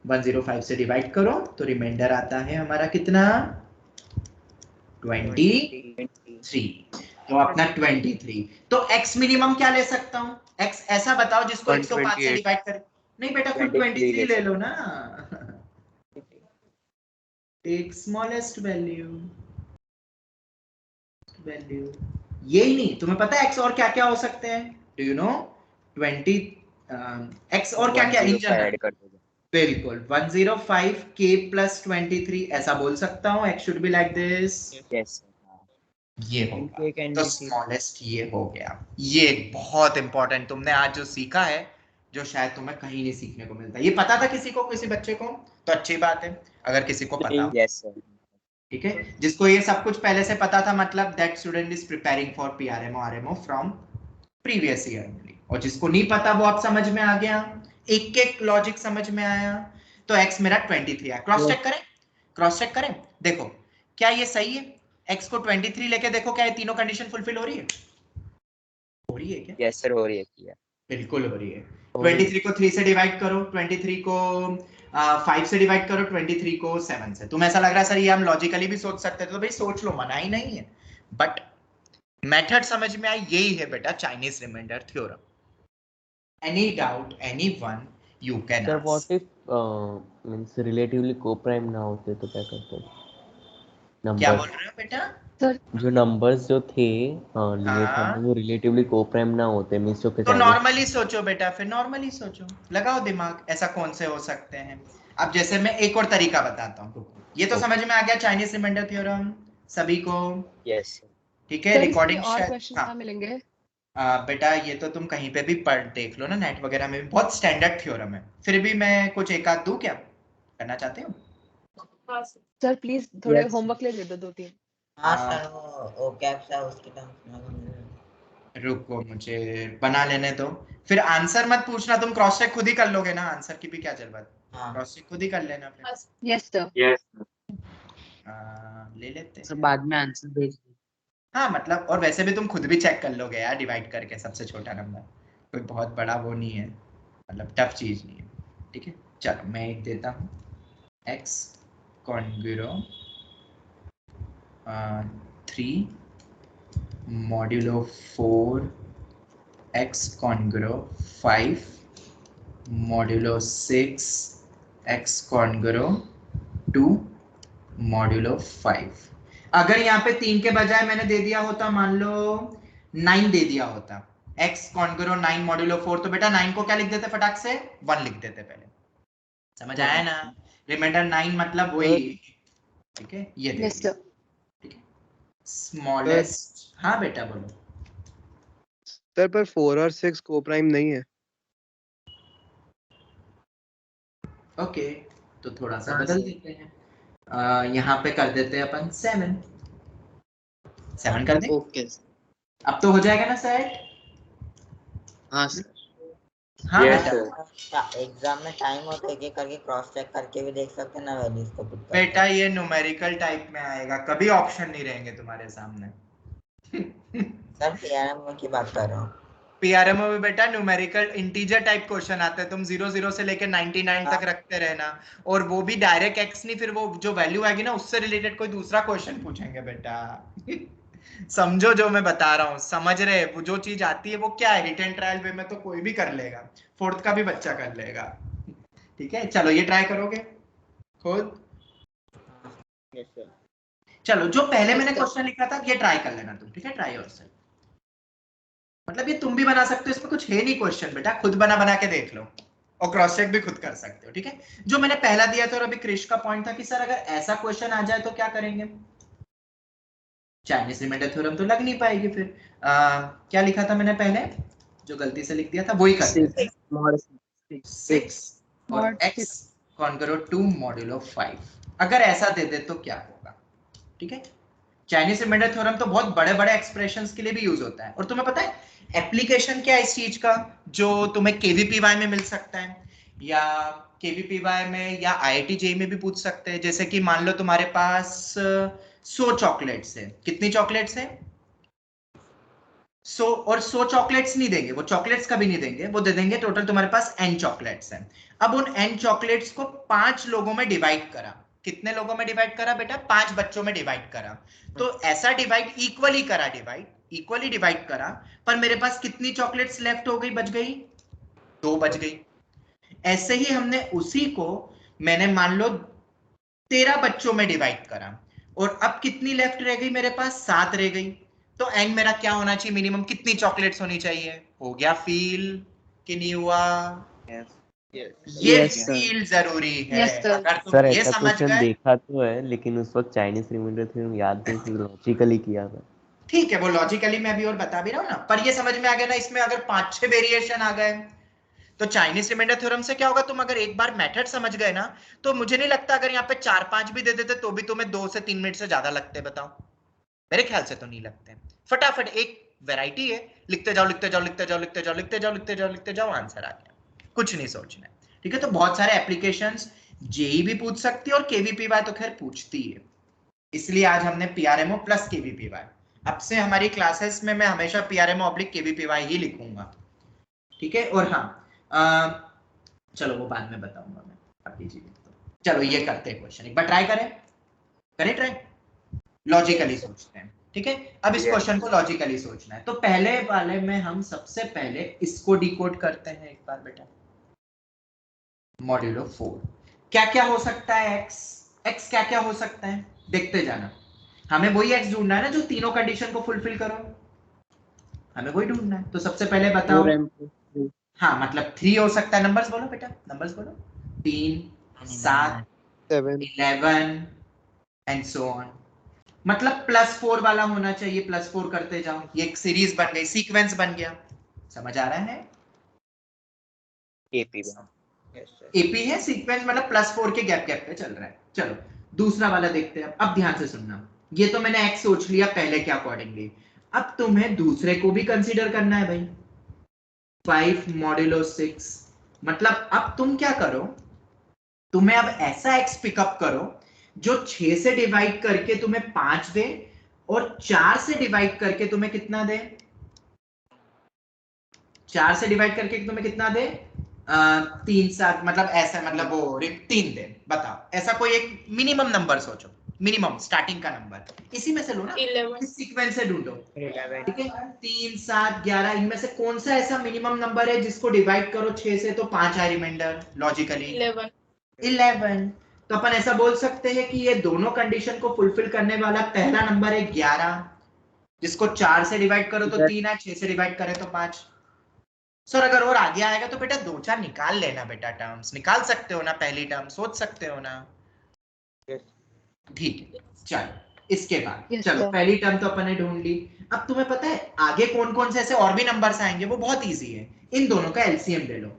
105 से डिवाइड करो तो रिमाइंडर आता है हमारा कितना 23। तो अपना 23। तो x मिनिमम क्या ले सकता हूँ? x ऐसा बताओ जिसको 105 से डिवाइड करे। नहीं बेटा खुद 23 ले लो ना। टेक स्मॉलेस्ट वैल्यू यही नहीं, तुम्हें पता है x और क्या क्या हो सकते हैं? डू यू नो 20 x और क्या क्या इन जनरल? बिल्कुल 105 k plus 23 ऐसा बोल सकता हूँ। x should be like this. Yes. ये होगा तो स्मॉलेस्ट ये हो गया। ये बहुत इंपॉर्टेंट तुमने आज जो सीखा है, जो शायद तुम्हें कहीं नहीं सीखने को मिलता। ये पता था किसी को, किसी बच्चे को? तो अच्छी बात है अगर किसी को पता। Yes, sir. ठीक है, जिसको ये सब कुछ पहले से पता था मतलब that student is preparing for PRMO RMO from previous year only. और जिसको नहीं पता वो अब समझ में आ गया, एक एक लॉजिक समझ में आया। तो x मेरा 23 है। क्रॉस चेक करें, क्रॉस चेक करें, देखो क्या ये सही है? x को 23 लेके देखो क्या ये तीनों कंडीशन फुलफिल हो रही है? हो रही है क्या? Yes, sir, हो रही है। बिल्कुल हो रही है। 23 को 3 से डिवाइड करो, 23 को 5 से डिवाइड करो, 23 को 7 से। तुम्हें ऐसा लग रहा है सर ये हम लॉजिकली भी सोच सकते थे, तो भाई सोच लो, मना ही नहीं है। बट मेथड समझ में आई, यही है बेटा Chinese remainder theorem. Any doubt anyone you can sir ask. What if means relatively coprime ना होते तो क्या करते? क्या नंबर बोल रहे हो बेटा? जो नंबर्स जो थे लिए थे हमने, वो रिलेटिवली कोप्राइम ना होते मींस जो तो नॉर्मली सोचो बेटा, फिर नॉर्मली सोचो, लगाओ दिमाग, ऐसा कौन से हो सकते हैं। अब जैसे मैं एक और तरीका बताता हूँ, ये तो समझ में आ गया चाइनीज रिमाइंडर थ्योरम सभी को? Yes. ठीक है, रिकॉर्डिंग और क्वेश्चन कहाँ मिलेंगे? बेटा ये तो तुम कहीं पे भी पढ़ देख लो ना, नेट वगैरह में भी बहुत स्टैंडर्ड थ्योरम है। फिर भी मैं कुछ एक आध दूं, क्या करना चाहते हो? सर प्लीज थोड़े होमवर्क ले दे दो 2-3। हाँ सर वो कैप्स है उसकी टर्म्स। रुको मुझे बना लेने दो, फिर आंसर मत पूछना, तुम क्रॉस चेक खुद ही कर लोगे ना, आंसर की भी क्या जरूरत, क्रॉस चेक खुद ही कर लेना फिर। Yes sir. ले लेते हैं। सर बाद में आंसर भेज दो। हाँ मतलब, और वैसे भी तुम खुद भी चेक कर लोगे यार, डिवाइड करके सबसे छोटा नंबर, कोई बहुत बड़ा वो नहीं है, मतलब टफ चीज नहीं है। ठीक है, चलो मैं एक देता हूँ, x कॉन्ग्रो 3 modulo 4 x कॉन्ग्रो 5 modulo 6 x कॉन्ग्रो 2 modulo 5। अगर यहाँ पे 3 के बजाय मैंने दे दिया होता, मान लो 9 दे दिया होता, x कॉन्ग्रो 9 मॉड्यूलो 4, तो बेटा 9 को क्या लिख देते फटाक से? 1 लिख देते पहले। समझ आया ना? रिमाइंडर 9 मतलब वही। ठीक है, ये दे दिया। ठीक है, स्मॉलेस्ट। हाँ बेटा बोलो। सर पर 4 और 6 कोप्राइम नहीं है। ओके, तो थोड़ा सा बदल देते हैं, यहाँ पे कर देते हैं अपन 7 कर दें। ओके अब तो हो जाएगा ना सेट? हाँ सर। हाँ Yes, बेटा। एग्जाम में टाइम होता है, एक करके क्रॉस चेक करके भी देख सकते हैं ना वैल्यूज को पुट करके। बेटा ये न्यूमेरिकल टाइप में आएगा, कभी ऑप्शन नहीं रहेंगे तुम्हारे सामने। सर पीआरएमओ की बात कर रहा हूँ। पीआरएमओ में बेटा न्यूमेरिकल इंटीजर टाइप क्वेश्चन आते हैं, तुम 00 से लेके 99 तक रखते रहना, और वो भी डायरेक्ट एक्स नहीं, फिर वो जो वैल्यू आएगी ना उससे रिलेटेड कोई दूसरा क्वेश्चन पूछेंगे बेटा। समझो जो मैं बता रहा हूँ, समझ रहे? वो जो चीज आती है वो क्या है, रिटन ट्रायल वे में तो कोई भी कर लेगा, 4th का भी बच्चा कर लेगा। ठीक है, चलो ये ट्राई करोगे खुद? Yes, sir. चलो जो पहले मैंने क्वेश्चन लिखा था ये ट्राई कर लेना तुम। ठीक है, ट्राई योरसेल्फ, मतलब ये तुम भी बना सकते हो, इसमें कुछ है नहीं क्वेश्चन बेटा, खुद बना बना के देख लो, और क्रॉस चेक भी खुद कर सकते हो। ठीक है, जो मैंने पहला दिया था और अभी क्रिश का पॉइंट था कि सर अगर ऐसा क्वेश्चन आ जाए तो क्या करेंगे? चाइनीज रिमाइंडर थ्योरम तो लग नहीं पाएगी फिर। क्या लिखा था मैंने पहले, जो गलती से लिख दिया था वही कर देते हैं। 6 और x कॉन्ग्रो 2 मॉड्यूलो 5। अगर ऐसा दे दे तो क्या होगा? ठीक है, चाइनीज रिमाइंडर थ्योरम तो बहुत बड़े बड़े एक्सप्रेशंस के लिए भी यूज होता है, और तुम्हें पता है एप्लीकेशन क्या है इस चीज का, जो तुम्हें केवीपीवाई में मिल सकता है, या केवीपीवाई में या आईआईटी जेईई में भी पूछ सकते हैं। जैसे कि मान लो तुम्हारे पास 100 चॉकलेट्स है, कितनी चॉकलेट्स है? 100, और 100 चॉकलेट्स नहीं देंगे वो, चॉकलेट्स कभी नहीं देंगे वो, दे देंगे टोटल तुम्हारे पास n चॉकलेट्स हैं। अब उन n चॉकलेट्स को 5 लोगों में डिवाइड करा। कितने लोगों में डिवाइड करा बेटा? 5 बच्चों में डिवाइड करा। तो ऐसा डिवाइड इक्वली करा, इक्वली डिवाइड करा, पर मेरे पास कितनी चॉकलेट्स लेफ्ट हो गई, बच गई? 2 बच गई। ऐसे ही हमने उसी को मैंने मान लो 13 बच्चों में डिवाइड करा, और अब कितनी लेफ्ट रह गई मेरे पास? 7 रह गई। तो एंड मेरा क्या होना चाहिए? मिनिमम कितनी चॉकलेट्स होनी चाहिए? हो गया फील कि नहीं हुआ? ये Yes, sir. फील जरूरी है। Yes, sir. अगर तुम सर ये ऐसा समझ क्वेश्चन गए, देखा तो है, लेकिन उस वक्त चाइनीज रिमाइंडर थ्योरम याद नहीं, फिर लॉजिकली किया था। ठीक है, वो लॉजिकली मैं अभी और बता भी रहा हूँ ना, पर ये समझ में आ गया ना, इसमें अगर 5-6 वेरिएशन आ गए तो चाइनीज रिमाइंडर थ्योरम से क्या होगा? तुम अगर एक बार मेथड समझ गए ना, तो मुझे नहीं लगता अगर यहाँ पे 4-5 भी दे देते तो भी तुम्हें 2 से 3 मिनट से ज्यादा लगते। बताओ, मेरे ख्याल से तो नहीं लगते। फटाफट एक वैरायटी है, लिखते जाओ लिखते जाओ लिखते जाओ लिखते जाओ लिखते जाओ लिखते जाओ लिखते जाओ, आंसर आ गया, कुछ नहीं सोचना है। ठीक है, तो बहुत सारे एप्लीकेशंस जेई भी पूछ सकती है और केवीपीवाई तो खैर पूछती है, इसलिए आज हमने पीआरएमओ प्लस केवीपीवाई। अब से हमारी क्लासेस में मैं हमेशा पीआरएमओ ऑब्लिक केवीपीवाई ही लिखूंगा। ठीक है, और हाँ चलो वो बाद में बताऊंगा मैं, अभी जी तो चलो ये करते हैं क्वेश्चन, एक बार ट्राई करें ट्राई, लॉजिकली सोचते हैं। ठीक है, अब इस क्वेश्चन को लॉजिकली सोचना है, तो पहले वाले में हम सबसे पहले इसको डिकोड करते हैं एक बार बेटा। मॉड्यूलो 4 क्या क्या हो सकता है? x क्या क्या हो सकता है देखते जाना। हमें वही x ढूंढना है ना जो तीनों कंडीशन को फुलफिल करो, हमें वही ढूंढना है। तो सबसे पहले बताओ, हाँ मतलब 3 हो सकता है। नंबर्स बोलो बेटा, नंबर्स बोलो। 3, 7, 11 एंड सो ऑन। मतलब +4 वाला होना चाहिए, +4 करते जाओ, ये एक सीरीज बन गई, सीक्वेंस बन गया। समझ आ रहा है? AP में। एपी है, सीक्वेंस मतलब +4 के गैप पे चल रहा है। चलो दूसरा वाला देखते हैं। अब ध्यान से सुनना, ये तो मैंने x सोच लिया पहले के अकॉर्डिंगली, अब तुम्हें दूसरे को भी कंसीडर करना है भाई। 5 मॉड्यूलो 6, मतलब अब तुम क्या करो, तुम्हें अब ऐसा x पिकअप करो जो 6 से डिवाइड करके तुम्हें 5 दे, और 4 से डिवाइड करके तुम्हें कितना दे? 4 से डिवाइड करके तुम्हें कितना दे? 3, 7, मतलब ऐसा, मतलब वो 3 दे। बताओ, ऐसा कोई एक मिनिमम नंबर सोचो, मिनिमम स्टार्टिंग का नंबर, इसी में से लो ना, इस सीक्वेंस से ढूंढो। ठीक है, 3, 7, 11, इनमें से कौन सा ऐसा मिनिमम नंबर है जिसको डिवाइड करो 6 से तो 5 आए रिमाइंडर? लॉजिकली 11। तो अपन ऐसा बोल सकते हैं कि ये दोनों कंडीशन को फुलफिल करने वाला पहला नंबर है 11, जिसको 4 से डिवाइड करो तो 3 है, 6 से डिवाइड करें तो 5। सर अगर और आगे आएगा तो बेटा 2-4 निकाल लेना बेटा, टर्म्स निकाल सकते हो ना, पहली टर्म सोच सकते हो ना। ठीक है, चलो इसके बाद Yes, चलो sir. पहली टर्म तो अपन ने ढूंढ ली। अब तुम्हें पता है आगे कौन कौन से ऐसे और भी नंबर्स आएंगे, वो बहुत इजी है। इन दोनों का एलसीएम ले लो,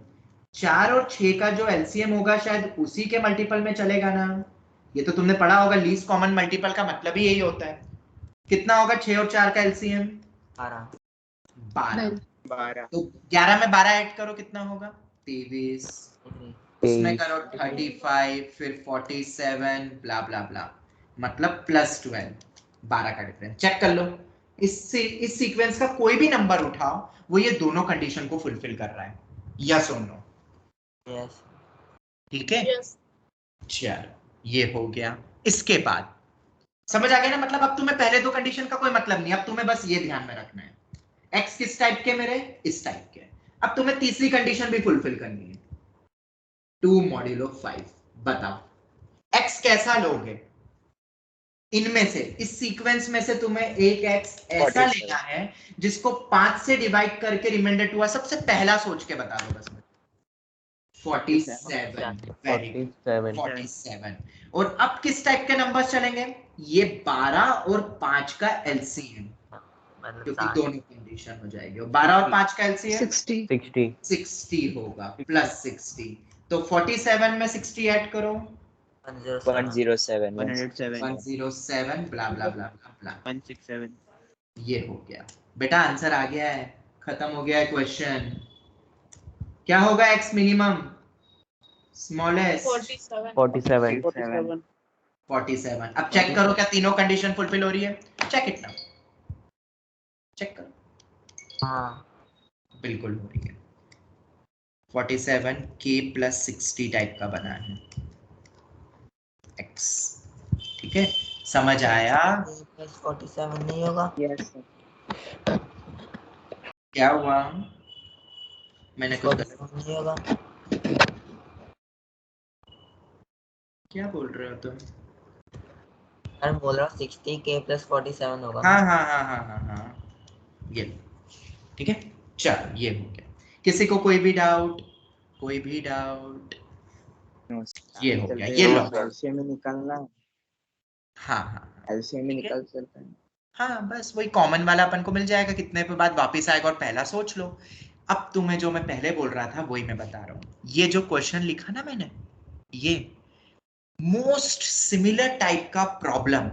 4 और 6 का जो एलसीएम होगा शायद उसी के मल्टीपल में चलेगा ना। ये तो तुमने पढ़ा होगा, लीस्ट कॉमन मल्टीपल का मतलब ही यही होता है। कितना होगा 6 और 4 का एलसीएम? 12। तो 11 में 12 ऐड करो, कितना होगा? 23। उसमें करो 35, फिर 47, ब्ला ब्ला ब्ला, मतलब +12, 12 का डिफरेंस। चेक कर लो, इस सीक्वेंस का कोई भी नंबर उठाओ, वो ये दोनों कंडीशन को फुलफिल कर रहा है, यस और नो? यस। ठीक है, चलो ये हो गया। इसके बाद समझ आ गया ना, मतलब अब तुम्हें पहले दो कंडीशन का कोई मतलब नहीं, अब तुम्हें बस ये ध्यान में रखना है x किस टाइप के मेरे? इस टाइप के। अब तुम्हें तीसरी कंडीशन भी फुलफिल करनी है, 2 मॉड्यूलो 5। बताओ x कैसा लोगे? इनमें से, इस सीक्वेंस में से तुम्हें एक x ऐसा लेना है जिसको 5 से डिवाइड करके रिमाइंडर 2 सबसे पहला सोच के बता दो बस। 47, वेरी गुड, 47। और अब किस टाइप के नंबर्स चलेंगे? ये 12 और 5 का एलसीएम, क्योंकि दोनों कंडीशन हो जाएगी, और 12 और 5 का एलसीएम 60 होगा, +60। तो 47 में 60 ऐड करो, 107 ब्ला ब्ला ब्ला ब्ला, 167 ये हो गया बेटा, आंसर आ गया है, खत्म हो गया है क्वेश्चन। क्या होगा x मिनिमम? स्मॉलेस्ट 47। अब चेक करो क्या तीनों कंडीशन फुलफिल हो रही है? चेक इट नाउ, चेक करो। हाँ बिल्कुल हो रही है। 47 k प्लस 60 टाइप का बना है x, ठीक है, समझ आया? प्लस 47 नहीं होगा? Yes sir. क्या हुआ? मैंने कुछ 47 नहीं होगा? क्या बोल रहे हो तुम? मैं बोल रहा हूँ 60k प्लस 47 होगा। हाँ हाँ हाँ हाँ हाँ हाँ, ये ठीक है। चल ये हो गया। किसी को कोई भी डाउट? कोई भी डाउट? ये हो गया, ये लो। एलसीएम में निकालना, हाँ हाँ एलसीएम में ठीक है। निकाल सकते हैं। हाँ बस वही कॉमन वाला अपन को मिल जाएगा, कितने पे बाद वापस आएगा और पहला सोच लो। अब तुम्हें जो मैं पहले बोल रहा था वही मैं बता रहा हूँ। ये जो क्वेश्चन लिखा ना मैंने, ये मोस्ट सिमिलर टाइप का प्रॉब्लम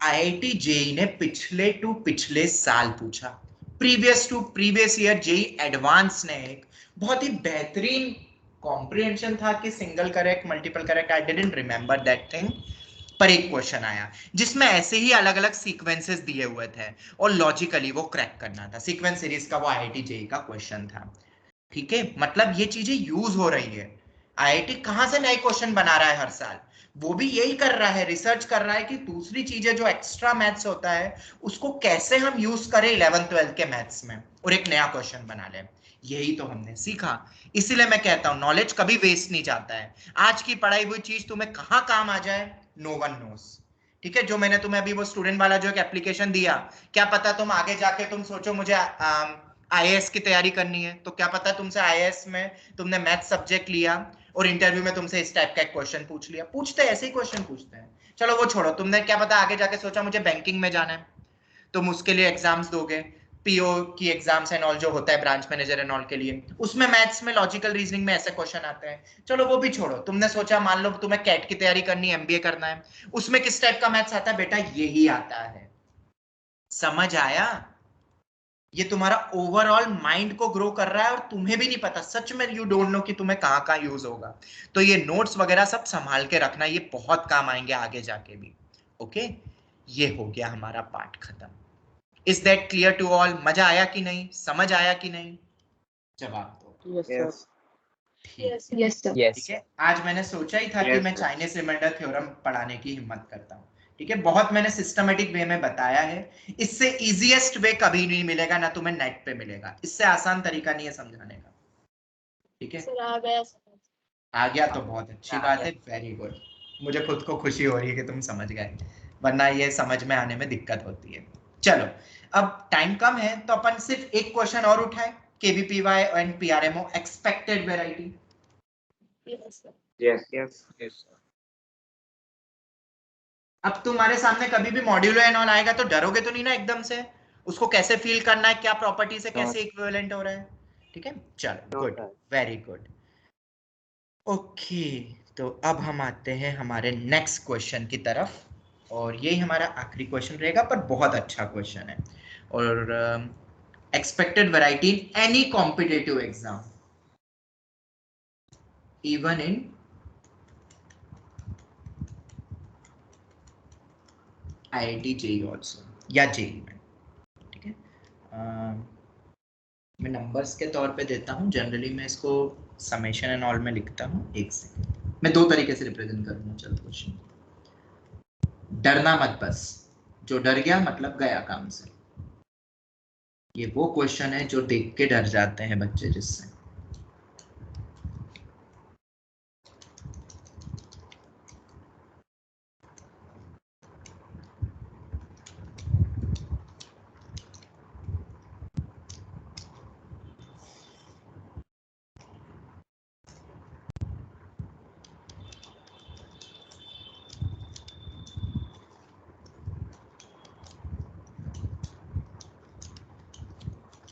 आईआईटी जेई ने पिछले साल पूछा। Previous to previous year JEE advance ने एक बहुत ही बेहतरीन कॉम्प्रिहेंशन था कि single correct multiple correct, I didn't remember that thing, पर एक क्वेश्चन आया जिसमें ऐसे ही अलग अलग सीक्वेंसेस दिए हुए थे और लॉजिकली वो क्रैक करना था। सीक्वेंस सीरीज का वो आईआईटी जेई का क्वेश्चन था, ठीक है। मतलब ये चीजें यूज हो रही है। आईआईटी कहां से नए क्वेश्चन बना रहा है हर साल? वो भी यही कर रहा है, रिसर्च कर रहा है कि दूसरी चीजें जो एक्स्ट्रा मैथ्स होता है उसको कैसे हम यूज करें 11th 12th के मैथ्स में और एक नया क्वेश्चन बना लें। यही तो हमने सीखा। इसीलिए मैं कहता हूं नॉलेज कभी वेस्ट नहीं जाता है। आज की पढ़ाई हुई चीज तुम्हें कहां काम आ जाए, नो वन नोस, ठीक है। जो मैंने तुम्हें अभी वो स्टूडेंट वाला जो एक एप्लीकेशन दिया, क्या पता तुम आगे जाके तुम सोचो मुझे आईएएस की तैयारी करनी है, तो क्या पता तुमसे आईएएस में तुमने मैथ सब्जेक्ट लिया और इंटरव्यू में तुमसे इस टाइप का एक क्वेश्चन पूछ लिया। पूछते हैं ऐसे ही क्वेश्चन पूछते हैं। चलो वो छोड़ो, तुमने क्या पता आगे जाके सोचा मुझे बैंकिंग में जाना है, तुम उसके लिए एग्जाम्स दोगे, पीओ की एग्जाम्स एंड ऑल जो होता है ब्रांच मैनेजर एंड ऑल के लिए, उसमें मैथ्स में लॉजिकल रीजनिंग में ऐसे क्वेश्चन आते हैं। चलो वो भी छोड़ो, तुमने सोचा मान लो तुम्हें कैट की तैयारी करनी है, एमबीए करना है, उसमें किस टाइप का मैथ्स आता है? बेटा यही आता है। समझ आया? ये तुम्हारा ओवरऑल माइंड को ग्रो कर रहा है और तुम्हें भी नहीं पता, सच में यू डोंट नो कि तुम्हें कहां कहां यूज होगा। तो ये नोट्स वगैरह सब संभाल के रखना, ये बहुत काम आएंगे आगे जाके भी। ओके, ये हो गया हमारा पार्ट खत्म। Is that clear to all? मजा आया कि नहीं, समझ आया कि नहीं? जवाब दो। Yes yes yes sir. ठीक है। आज मैंने सोचा ही था कि मैं चाइनीज रिमाइंडर थ्योरम पढ़ाने की हिम्मत करता हूँ, ठीक है। बहुत मैंने सिस्टमेटिक वे में बताया है। इससे इजीएस्ट वे कभी नहीं मिलेगा, ना तुम्हें नेट पे मिलेगा। इससे आसान तरीका नहीं है समझाने का, ठीक है। सर आ गया सर। आ गया तो बहुत अच्छी बात है, वेरी गुड। मुझे खुद को खुशी हो रही है कि तुम समझ गए, वरना ये समझ में आने में दिक्कत होती है। चलो, अब टाइम कम है तो अपन सिर्फ एक क्वेश्चन और उठाए, KVPY and PRMO expected variety. Yes sir. Yes yes. अब तुम्हारे सामने कभी भी मॉड्यूलो एंड ऑल आएगा तो डरोगे तो नहीं ना एकदम से? उसको कैसे फील करना है, क्या प्रॉपर्टी से कैसे इक्विवेलेंट हो रहा है, ठीक है। चलो गुड, वेरी गुड। ओके, तो अब हम आते हैं हमारे नेक्स्ट क्वेश्चन की तरफ, और यही हमारा आखिरी क्वेश्चन रहेगा, पर बहुत अच्छा क्वेश्चन है। और expected variety in any competitive exam, even in IIT JEE also या जेई में, ठीक है। मैं नंबर्स के तौर पे देता हूँ, जनरली मैं इसको समेशन एंड ऑल में लिखता हूँ। एक सेकंड, मैं दो तरीके से रिप्रेजेंट करूंगा। चलो क्वेश्चन, डरना मत बस, जो डर गया मतलब गया काम से। ये वो क्वेश्चन है जो देख के डर जाते हैं बच्चे, जिससे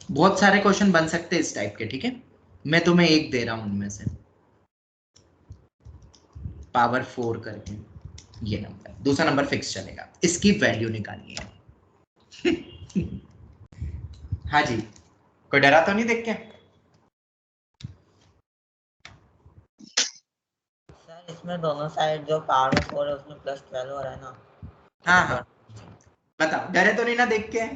बहुत सारे क्वेश्चन बन सकते हैं इस टाइप के, ठीक है। मैं तुम्हें एक दे रहा हूं उनमें से, पावर 4 करके ये नंबर, दूसरा नंबर फिक्स चलेगा, इसकी वैल्यू निकालनी है। हाँ जी, कोई डरा तो नहीं देख के? सर इसमें दोनों साइड जो पावर में 4 है उसमें +12 हो रहा है ना। हाँ हाँ, बताओ, डरे तो नहीं ना देख के?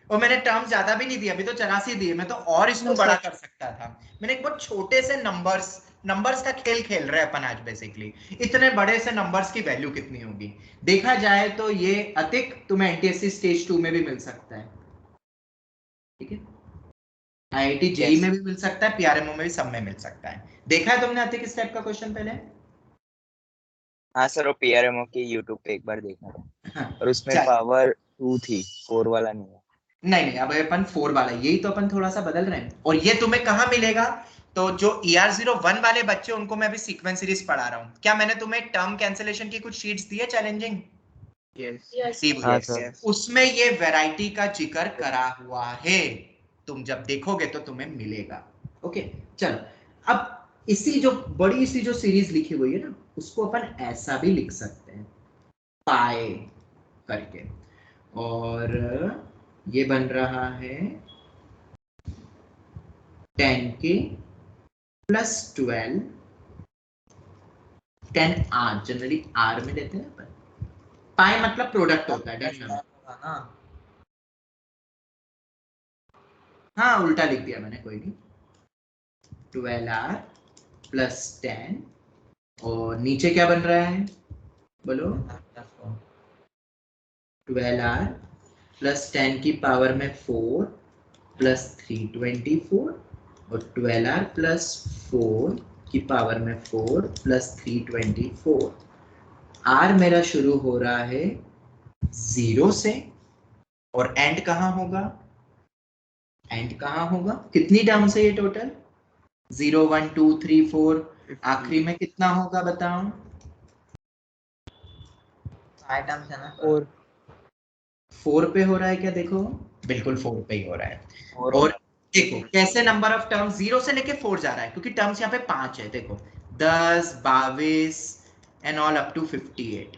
और मैंने टर्म ज्यादा भी नहीं दिया, अभी तो 84 दिए, मैं तो और इसको No, बड़ा sir. कर सकता था। मैंने एक बहुत छोटे से नंबर्स का खेल खेल रहे हैं अपन आज बेसिकली। इतने बड़े से नंबर्स की वैल्यू कितनी होगी देखा जाए तो ये अतिक तुम्हें एनटीएससी स्टेज 2 में भी मिल सकता है, ठीक है, आईआईटी जेई Yes. में भी मिल सकता है, पीआरएमओ में भी, सब में मिल सकता है। देखा है तुमने अतिक इस टाइप का क्वेश्चन पहले? हाँ सर, वो पीआरएमओ के यूट्यूब पे एक बार देखा था, हाँ, और उसमें चल। पावर 2 थी, 4 वाला नहीं है। नहीं अब अपन 4 वाला, यही तो अपन थोड़ा सा बदल रहे हैं। और ये तुम्हें कहाँ मिलेगा? तो जो ER01 वाले बच्चे, उनको मैं अभी सीक्वेंस सीरीज पढ़ा रहा हूँ। क्या मैंने तुम्हें टर्म कैंसिलेशन की कुछ शीट्स दी है चैलेंजिंग? यस हाँ सर। उसमें ये वैरायटी का जिक्र करा हुआ है, तुम जब देखोगे तो तुम्हें मिलेगा। ओके चलो, अब इसी जो बड़ी सी जो सीरीज लिखी हुई है ना, उसको अपन ऐसा भी लिख सकते हैं, पाए करके, और ये बन रहा है 10k plus 12, 10r, generally r में लेते हैं अपन, पाई मतलब प्रोडक्ट होता है, होगा ना? हाँ उल्टा लिख दिया मैंने, कोई नहीं, 12r प्लस 10, और नीचे क्या बन रहा है बोलो? 12r प्लस 10 की पावर में 4 प्लस 324, और 12r प्लस 4 की पावर में 4 प्लस 324। r मेरा शुरू हो रहा है 0 से, और एंड कहाँ होगा? एंड कहाँ होगा? कितनी टर्म्स है ये टोटल? 0 1 2 3 4, आखिरी में कितना होगा बताओ? 5 टर्म्स है ना? 4 पे हो रहा है क्या? देखो बिल्कुल 4 पे ही हो रहा है। और और देखो कैसे नंबर ऑफ टर्म्स 0 से लेके 4 जा रहा है, क्योंकि टर्म्स यहाँ पे 5 है। देखो 10 22 एंड ऑल अप टू 58।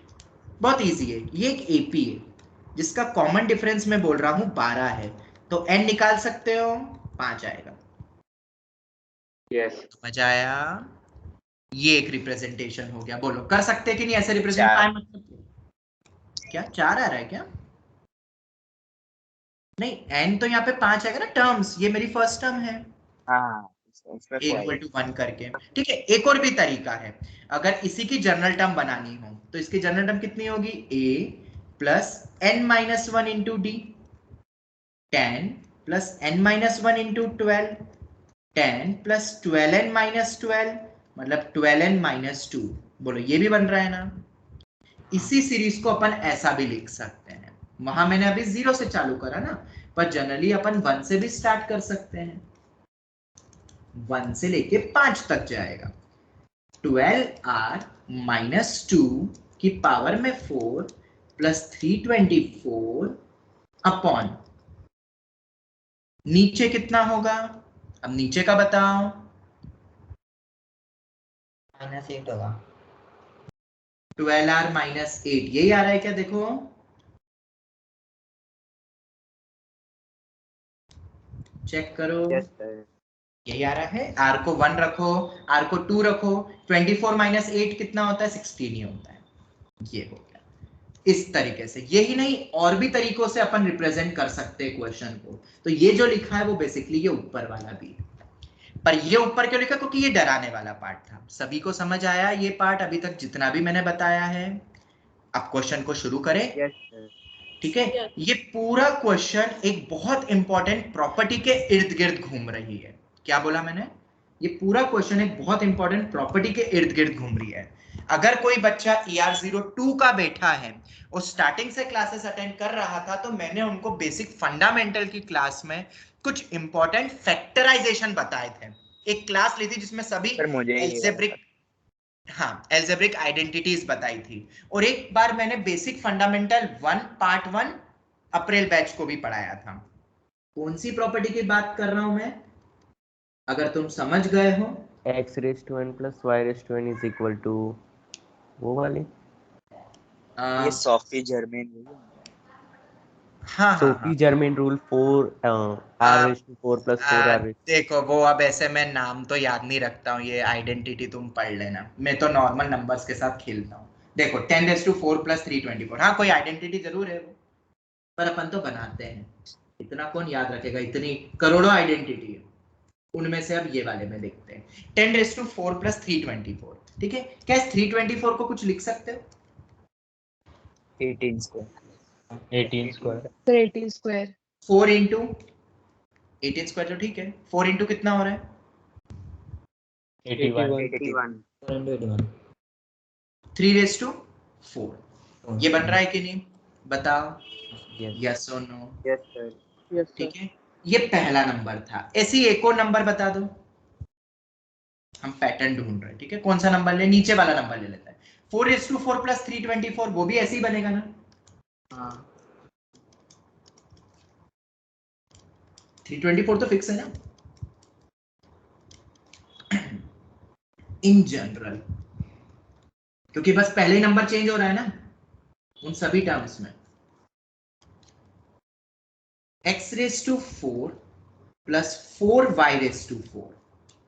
बहुत इजी है, ये एक एपी है जिसका कॉमन डिफरेंस मैं बोल रहा हूँ 12 है, तो एन निकाल सकते हो, 5 आएगा। यस मजा आया? ये एक रिप्रेजेंटेशन हो गया। बोलो कर सकते कि नहीं ऐसे रिप्रेजेंट? 4 पाए मतलब क्या 4 आ रहा है क्या? नहीं, एन तो यहाँ पे 5 आएगा ना टर्म्स, ये मेरी फर्स्ट टर्म है, हाँ, उसमें इक्वल टू 1 करके। ठीक है, एक और भी तरीका है, अगर इसी की जनरल टर्म बनानी हो तो इसकी जनरल टर्म कितनी होगी? a plus n minus 1 into D, 10 plus n minus 1 into 12, 10 plus 12n minus 12, मतलब 12n माइनस 2। बोलो ये भी बन रहा है ना? इसी सीरीज को अपन ऐसा भी लिख सकते हैं, वहां मैंने अभी 0 से चालू करा ना, पर जनरली अपन 1 से भी स्टार्ट कर सकते हैं, 1 से लेके 5 तक जाएगा। 12r माइनस 2 की पावर में 4 प्लस 324 अपॉन, नीचे कितना होगा? अब नीचे का बताओ। -8 होगा। 12r माइनस 8, यही आ रहा है क्या? देखो चेक करो, यस सर यही आ रहा है। r को 1 रखो, r को 2 रखो, 24 माइनस 8 कितना होता है? 16 ही होता है। ये हो गया। इस तरीके से, यही नहीं और भी तरीकों से अपन रिप्रेजेंट कर सकते हैं क्वेश्चन को। तो ये जो लिखा है वो बेसिकली ये ऊपर वाला भी है, पर ये ऊपर क्यों लिखा? क्योंकि ये डराने वाला पार्ट था। सभी को समझ आया ये पार्ट अभी तक जितना भी मैंने बताया है? अब क्वेश्चन को शुरू करें। यस सर ठीक है, ये पूरा क्वेश्चन एक बहुत इंपॉर्टेंट प्रॉपर्टी के इर्द गिर्द घूम रही है। क्या बोला मैंने? ये पूरा क्वेश्चन एक बहुत इंपॉर्टेंट प्रॉपर्टी के इर्द गिर्द घूम रही है। अगर कोई बच्चा ER02 का बैठा है और स्टार्टिंग से क्लासेस अटेंड कर रहा था, तो मैंने उनको बेसिक फंडामेंटल की क्लास में कुछ इंपॉर्टेंट फैक्टराइजेशन बताए थे। एक क्लास ली थी जिसमें सभी सर मुझे ये एल्जेब्रिक, हाँ एल्जेब्रिक आइडेंटिटीज बताई थी, और एक बार मैंने बेसिक फंडामेंटल 1 पार्ट 1 अप्रैल बैच को भी पढ़ाया था। कौन सी प्रॉपर्टी की बात कर रहा हूं मैं, अगर तुम समझ गए हो? x raise to n plus y raise to n is equal to वो वाली ये सोफी जर्मेन है। हाँ Sophie Germain rule 4 r raise to 4 plus 4 r raise. देखो वो अब ऐसे मैं नाम तो याद नहीं रखता हूँ, ये आइडेंटिटी तुम पढ़ लेना, मैं तो नॉर्मल नंबर्स के साथ खेलता हूँ। देखो 10⁻4 प्लस 324, हाँ कोई आइडेंटिटी जरूर है वो, पर अपन तो बनाते हैं। इतना कौन याद रखेगा, इतनी करोड़ों आइडेंटिटी है। उनमें से अब ये वाले में देखते हैं 10⁴ प्लस 324। ठीक है, क्या इस 324 को कुछ लिख सकते हो? 18 square 18 square sir 18 square 4 into 18 square, तो ठीक है। 4 इंटू कितना हो रहा है? 81 81 3⁴ ये बन रहा है कि नहीं, बताओ। यस और नो? यस सर यस ठीक है, ये पहला नंबर था। ऐसे ही एक और नंबर बता दो, हम पैटर्न ढूंढ रहे हैं। ठीक है, कौन सा नंबर ले? नीचे वाला नंबर ले लेते हैं। 4⁴ प्लस 324, वो भी ऐसे ही बनेगा ना? हाँ 324 तो फिक्स है ना इन जनरल, क्योंकि बस पहले ही नंबर चेंज हो रहा है ना उन सभी टर्म्स में। x⁴ plus 4y⁴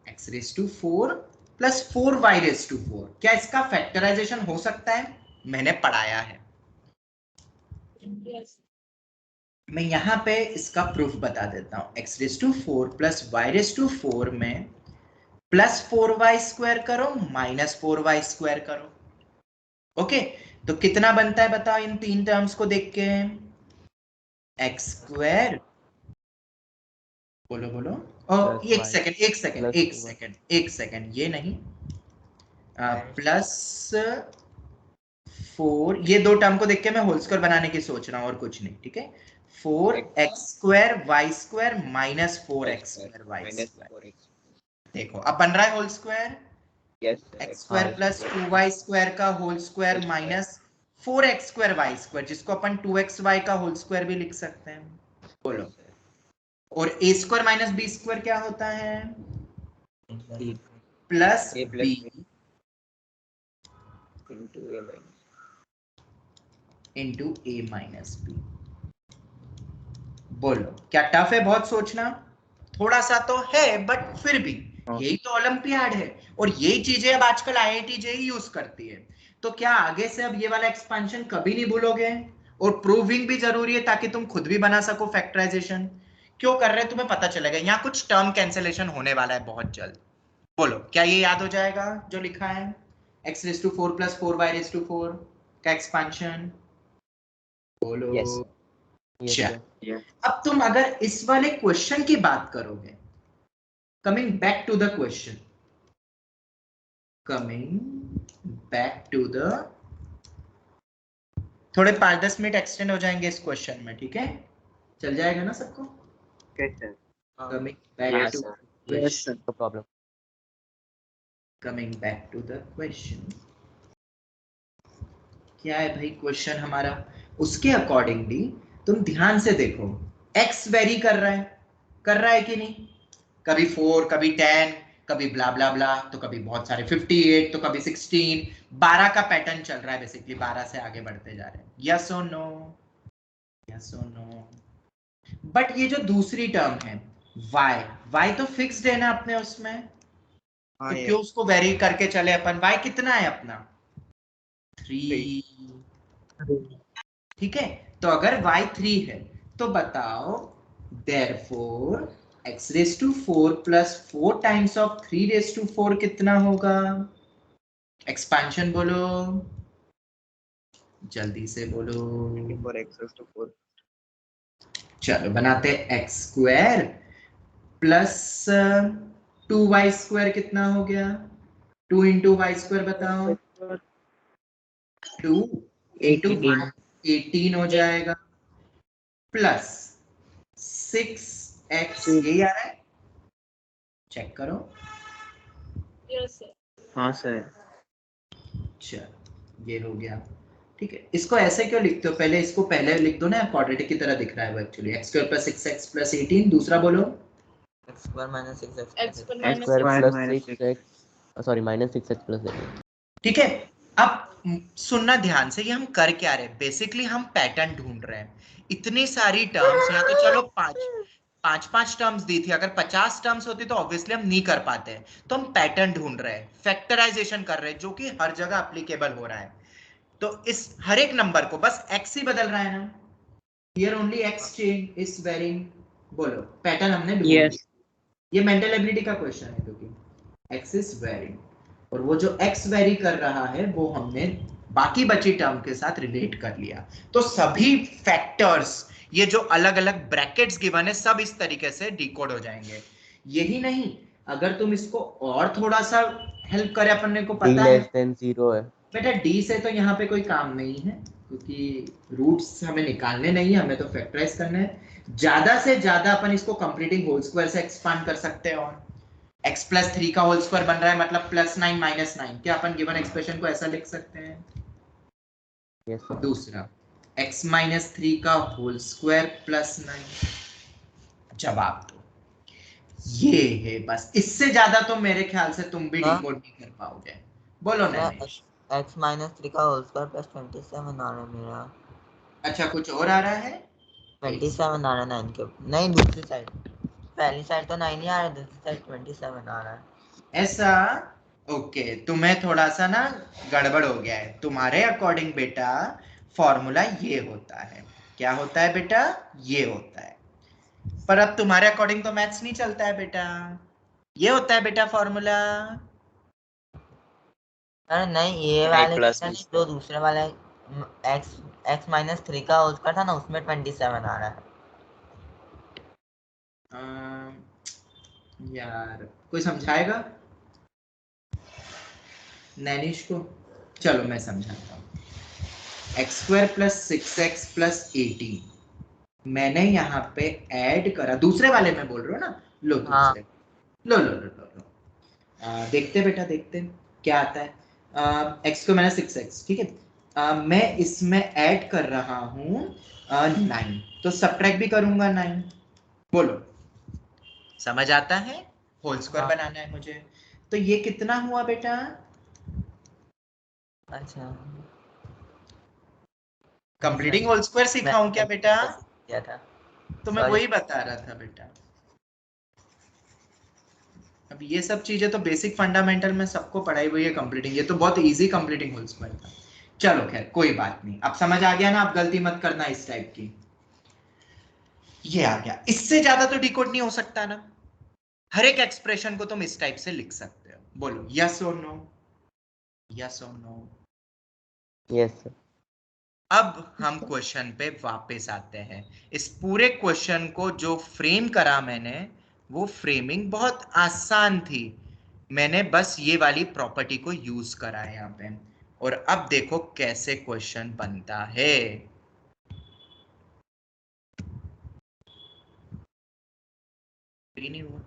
x⁴ plus 4y⁴, क्या इसका फैक्टराइजेशन हो सकता है? मैंने पढ़ाया है। मैं यहां पे इसका प्रूफ बता देता हूं। x⁴ प्लस y⁴ में प्लस 4y² करो माइनस 4y² करो। ओके, तो कितना बनता है बताओ इन तीन टर्म्स को देख के? x², बोलो बोलो। और एक सेकंड, ये नहीं, प्लस 4, ये दो टर्म को देख के मैं होल स्क्वायर बनाने की सोच रहा हूं और कुछ नहीं। ठीक है, 4x² y² minus 4x² y²। देखो अब बन रहा है whole square. x² plus 2y² का whole square minus 4x² y², जिसको अपन 2xy का होल स्क्वायर भी लिख सकते हैं। बोलो, और a² माइनस b² क्या होता है? Plus b into a minus b। बोलो, क्या टफ है बहुत सोचना? थोड़ा सा तो है, बट फिर भी यही तो ओलंपियाड है और यही चीजें अब आजकल IIT JEE यूज करती है। तो क्या आगे से अब ये वाला एक्सपेंशन कभी नहीं भूलोगे? और प्रूविंग भी जरूरी है ताकि तुम खुद भी बना सको फैक्टराइजेशन। क्यों कर रहे हैं तुम्हें पता चलेगा। यहाँ कुछ टर्म कैंसिलेशन होने वाला है बहुत जल्द। बोलो, क्या ये याद हो जाएगा जो लिखा है? x⁴ प्लस 4y⁴ का एक्सपेंशन। बोलो। अब तुम अगर इस वाले क्वेश्चन की बात करोगे, coming back to the question, थोड़े 5-10 मिनट एक्सटेंड हो जाएंगे इस क्वेश्चन में। ठीक है, चल जाएगा ना सबको? Coming back to question, no problem. Coming back to the question, क्या है भाई क्वेश्चन हमारा? उसके अकॉर्डिंगली तुम ध्यान से देखो, x वेरी कर रहा है कि नहीं? कभी 4, कभी 10, कभी ब्ला ब्ला ब्ला, तो कभी बहुत सारे 58, तो कभी 16, 12 का पैटर्न चल रहा है बेसिकली। 12 से आगे बढ़ते जा रहे हैं। यस और नो? यस और नो? बट ये जो दूसरी टर्म है y तो फिक्स्ड है ना अपने उसमें, तो क्यों उसको वेरी करके चले अपन? y कितना है अपना? 3। ठीक है, तो अगर y 3 है तो बताओ, therefore x⁴ plus 4 times of 3⁴ कितना होगा? एक्सपेंशन बोलो, जल्दी से बोलो। 4x⁴ चलो बनाते हैं। x² प्लस 2y² कितना हो गया? 2 इंटू y² बताओ। 2 इंटू 18 हो जाएगा, प्लस 6x, यही आ रहा है? चेक करो। हाँ सर। चलो ये हो गया। ठीक है, इसको ऐसे क्यों लिखते हो? पहले इसको पहले लिख दो ना, क्वाड्रेटिक की तरह दिख रहा है वो actually. x² plus 6x plus 18। दूसरा बोलो, x² minus 6x minus 6x plus 18। ठीक है, अब सुनना ध्यान से, ये हम कर क्या रहे हैं? बेसिकली हम पैटर्न ढूंढ रहे हैं। इतनी सारी टर्म्स, यहाँ तो चलो पांच टर्म्स दी थी, अगर 50 टर्म्स होती तो ऑब्वियसली हम नहीं कर पाते। तो हम पैटर्न ढूंढ रहे हैं, फैक्टराइजेशन कर रहे हैं, जो कि हर जगह एप्लीकेबल हो रहा है। तो इस हर एक नंबर को बस x ही बदल रहा है ना, here only x change is varying. बोलो पैटर्न हमने ढूंढ Yes. लिया। ये मेंटल एबिलिटी का क्वेश्चन है क्योंकि एक्स इज वेरिंग, और वो जो एक्स वेरी कर रहा है वो हमने बाकी बची टर्म के साथ रिलेट कर लिया। तो सभी फैक्टर्स, ये जो अलग अलग ब्रैकेट्स गिवन है, सब इस तरीके से डिकोड हो जाएंगे। यही नहीं, अगर तुम इसको और थोड़ा सा हेल्प करे, अपन को d पता है less than 0 है। बेटा डी से तो यहाँ पे कोई काम नहीं है, क्योंकि रूट्स हमें निकालने नहीं है, हमें तो फैक्टराइज करना है। ज्यादा से ज्यादा अपन इसको कंप्लीटिंग होल स्क्वायर से एक्सपांड कर सकते हैं, और x प्लस 3 का होल स्क्वायर बन रहा है, मतलब प्लस 9 माइनस 9। क्या अपन गिवन एक्सप्रेशन को ऐसा लिख सकते हैं? Yes sir। दूसरा x माइनस 3 का होल स्क्वायर प्लस 9। जवाब दो, ये है बस। इससे ज्यादा तो मेरे ख्याल से तुम भी हाँ? डिकोड नहीं कर पाओगे। बोलो ना। x माइनस 3 का होल स्क्वायर प्लस 27 आ रहा है मेरा। अच्छा, कुछ और आ रहा है? 27 आ रहा है 9 के ऊपर। नहीं, दूसरी साइड, पहली साइड तो 9 ही आ रहा है, दूसरी साइड 27 आ रहा है। ऐसा? ओके, तुम्हें थोड़ा सा ना गड़बड़ हो गया है। तुम्हारे अकॉर्डिंग बेटा फॉर्मूला ये होता है। क्या होता है बेटा? ये होता है। पर अब तुम्हारे अकॉर्डिंग तो मैथ्स नहीं चलता है बेटा। ये होता है बेटा फॉर्मूला। अरे नहीं, ये वाले नहीं, जो दूसरे वाले x माइनस 3 का होल स्क्वायर था ना, उसमें 27 आ रहा है। यार कोई समझाएगा नैनिश को? चलो मैं समझाता हूँ। X square plus 6x plus 18 मैंने यहाँ पे ऐड करा, दूसरे वाले में बोल रहे हो ना? लो दूसरे, लो लो लो लो लो। देखते बेटा, देखते क्या आता है। x को मैंने 6x, ठीक है। मैं इसमें ऐड कर रहा हूँ 9, तो सब्ट्रैक्ट भी करूंगा 9। बोलो समझ आता है? होल स्क्वायर बनाना है मुझे, तो ये कितना हुआ बेटा? अच्छा, कंप्लीटिंग होल स्क्वायर सिखाऊं क्या बेटा? क्या था? तो मैं वही बता रहा था बेटा। अब ये सब चीजें तो बेसिक फंडामेंटल में सबको पढ़ाई हुई है। कंप्लीटिंग, ये तो बहुत इजी कंप्लीटिंग होल स्क्वायर था। चलो खैर कोई बात नहीं, अब समझ आ गया ना? अब गलती मत करना इस टाइप की। ये आ गया। इससे ज्यादा तो डिकोड नहीं हो सकता ना? हर एक एक्सप्रेशन को तुम इस टाइप से लिख सकते हो। बोलो यस और नो, यस और नो। Yes sir. अब हम क्वेश्चन पे वापस आते हैं। इस पूरे क्वेश्चन को जो फ्रेम करा मैंने, वो फ्रेमिंग बहुत आसान थी। मैंने बस ये वाली प्रॉपर्टी को यूज करा है यहाँ पे, और अब देखो कैसे क्वेश्चन बनता है। नहीं हुआ?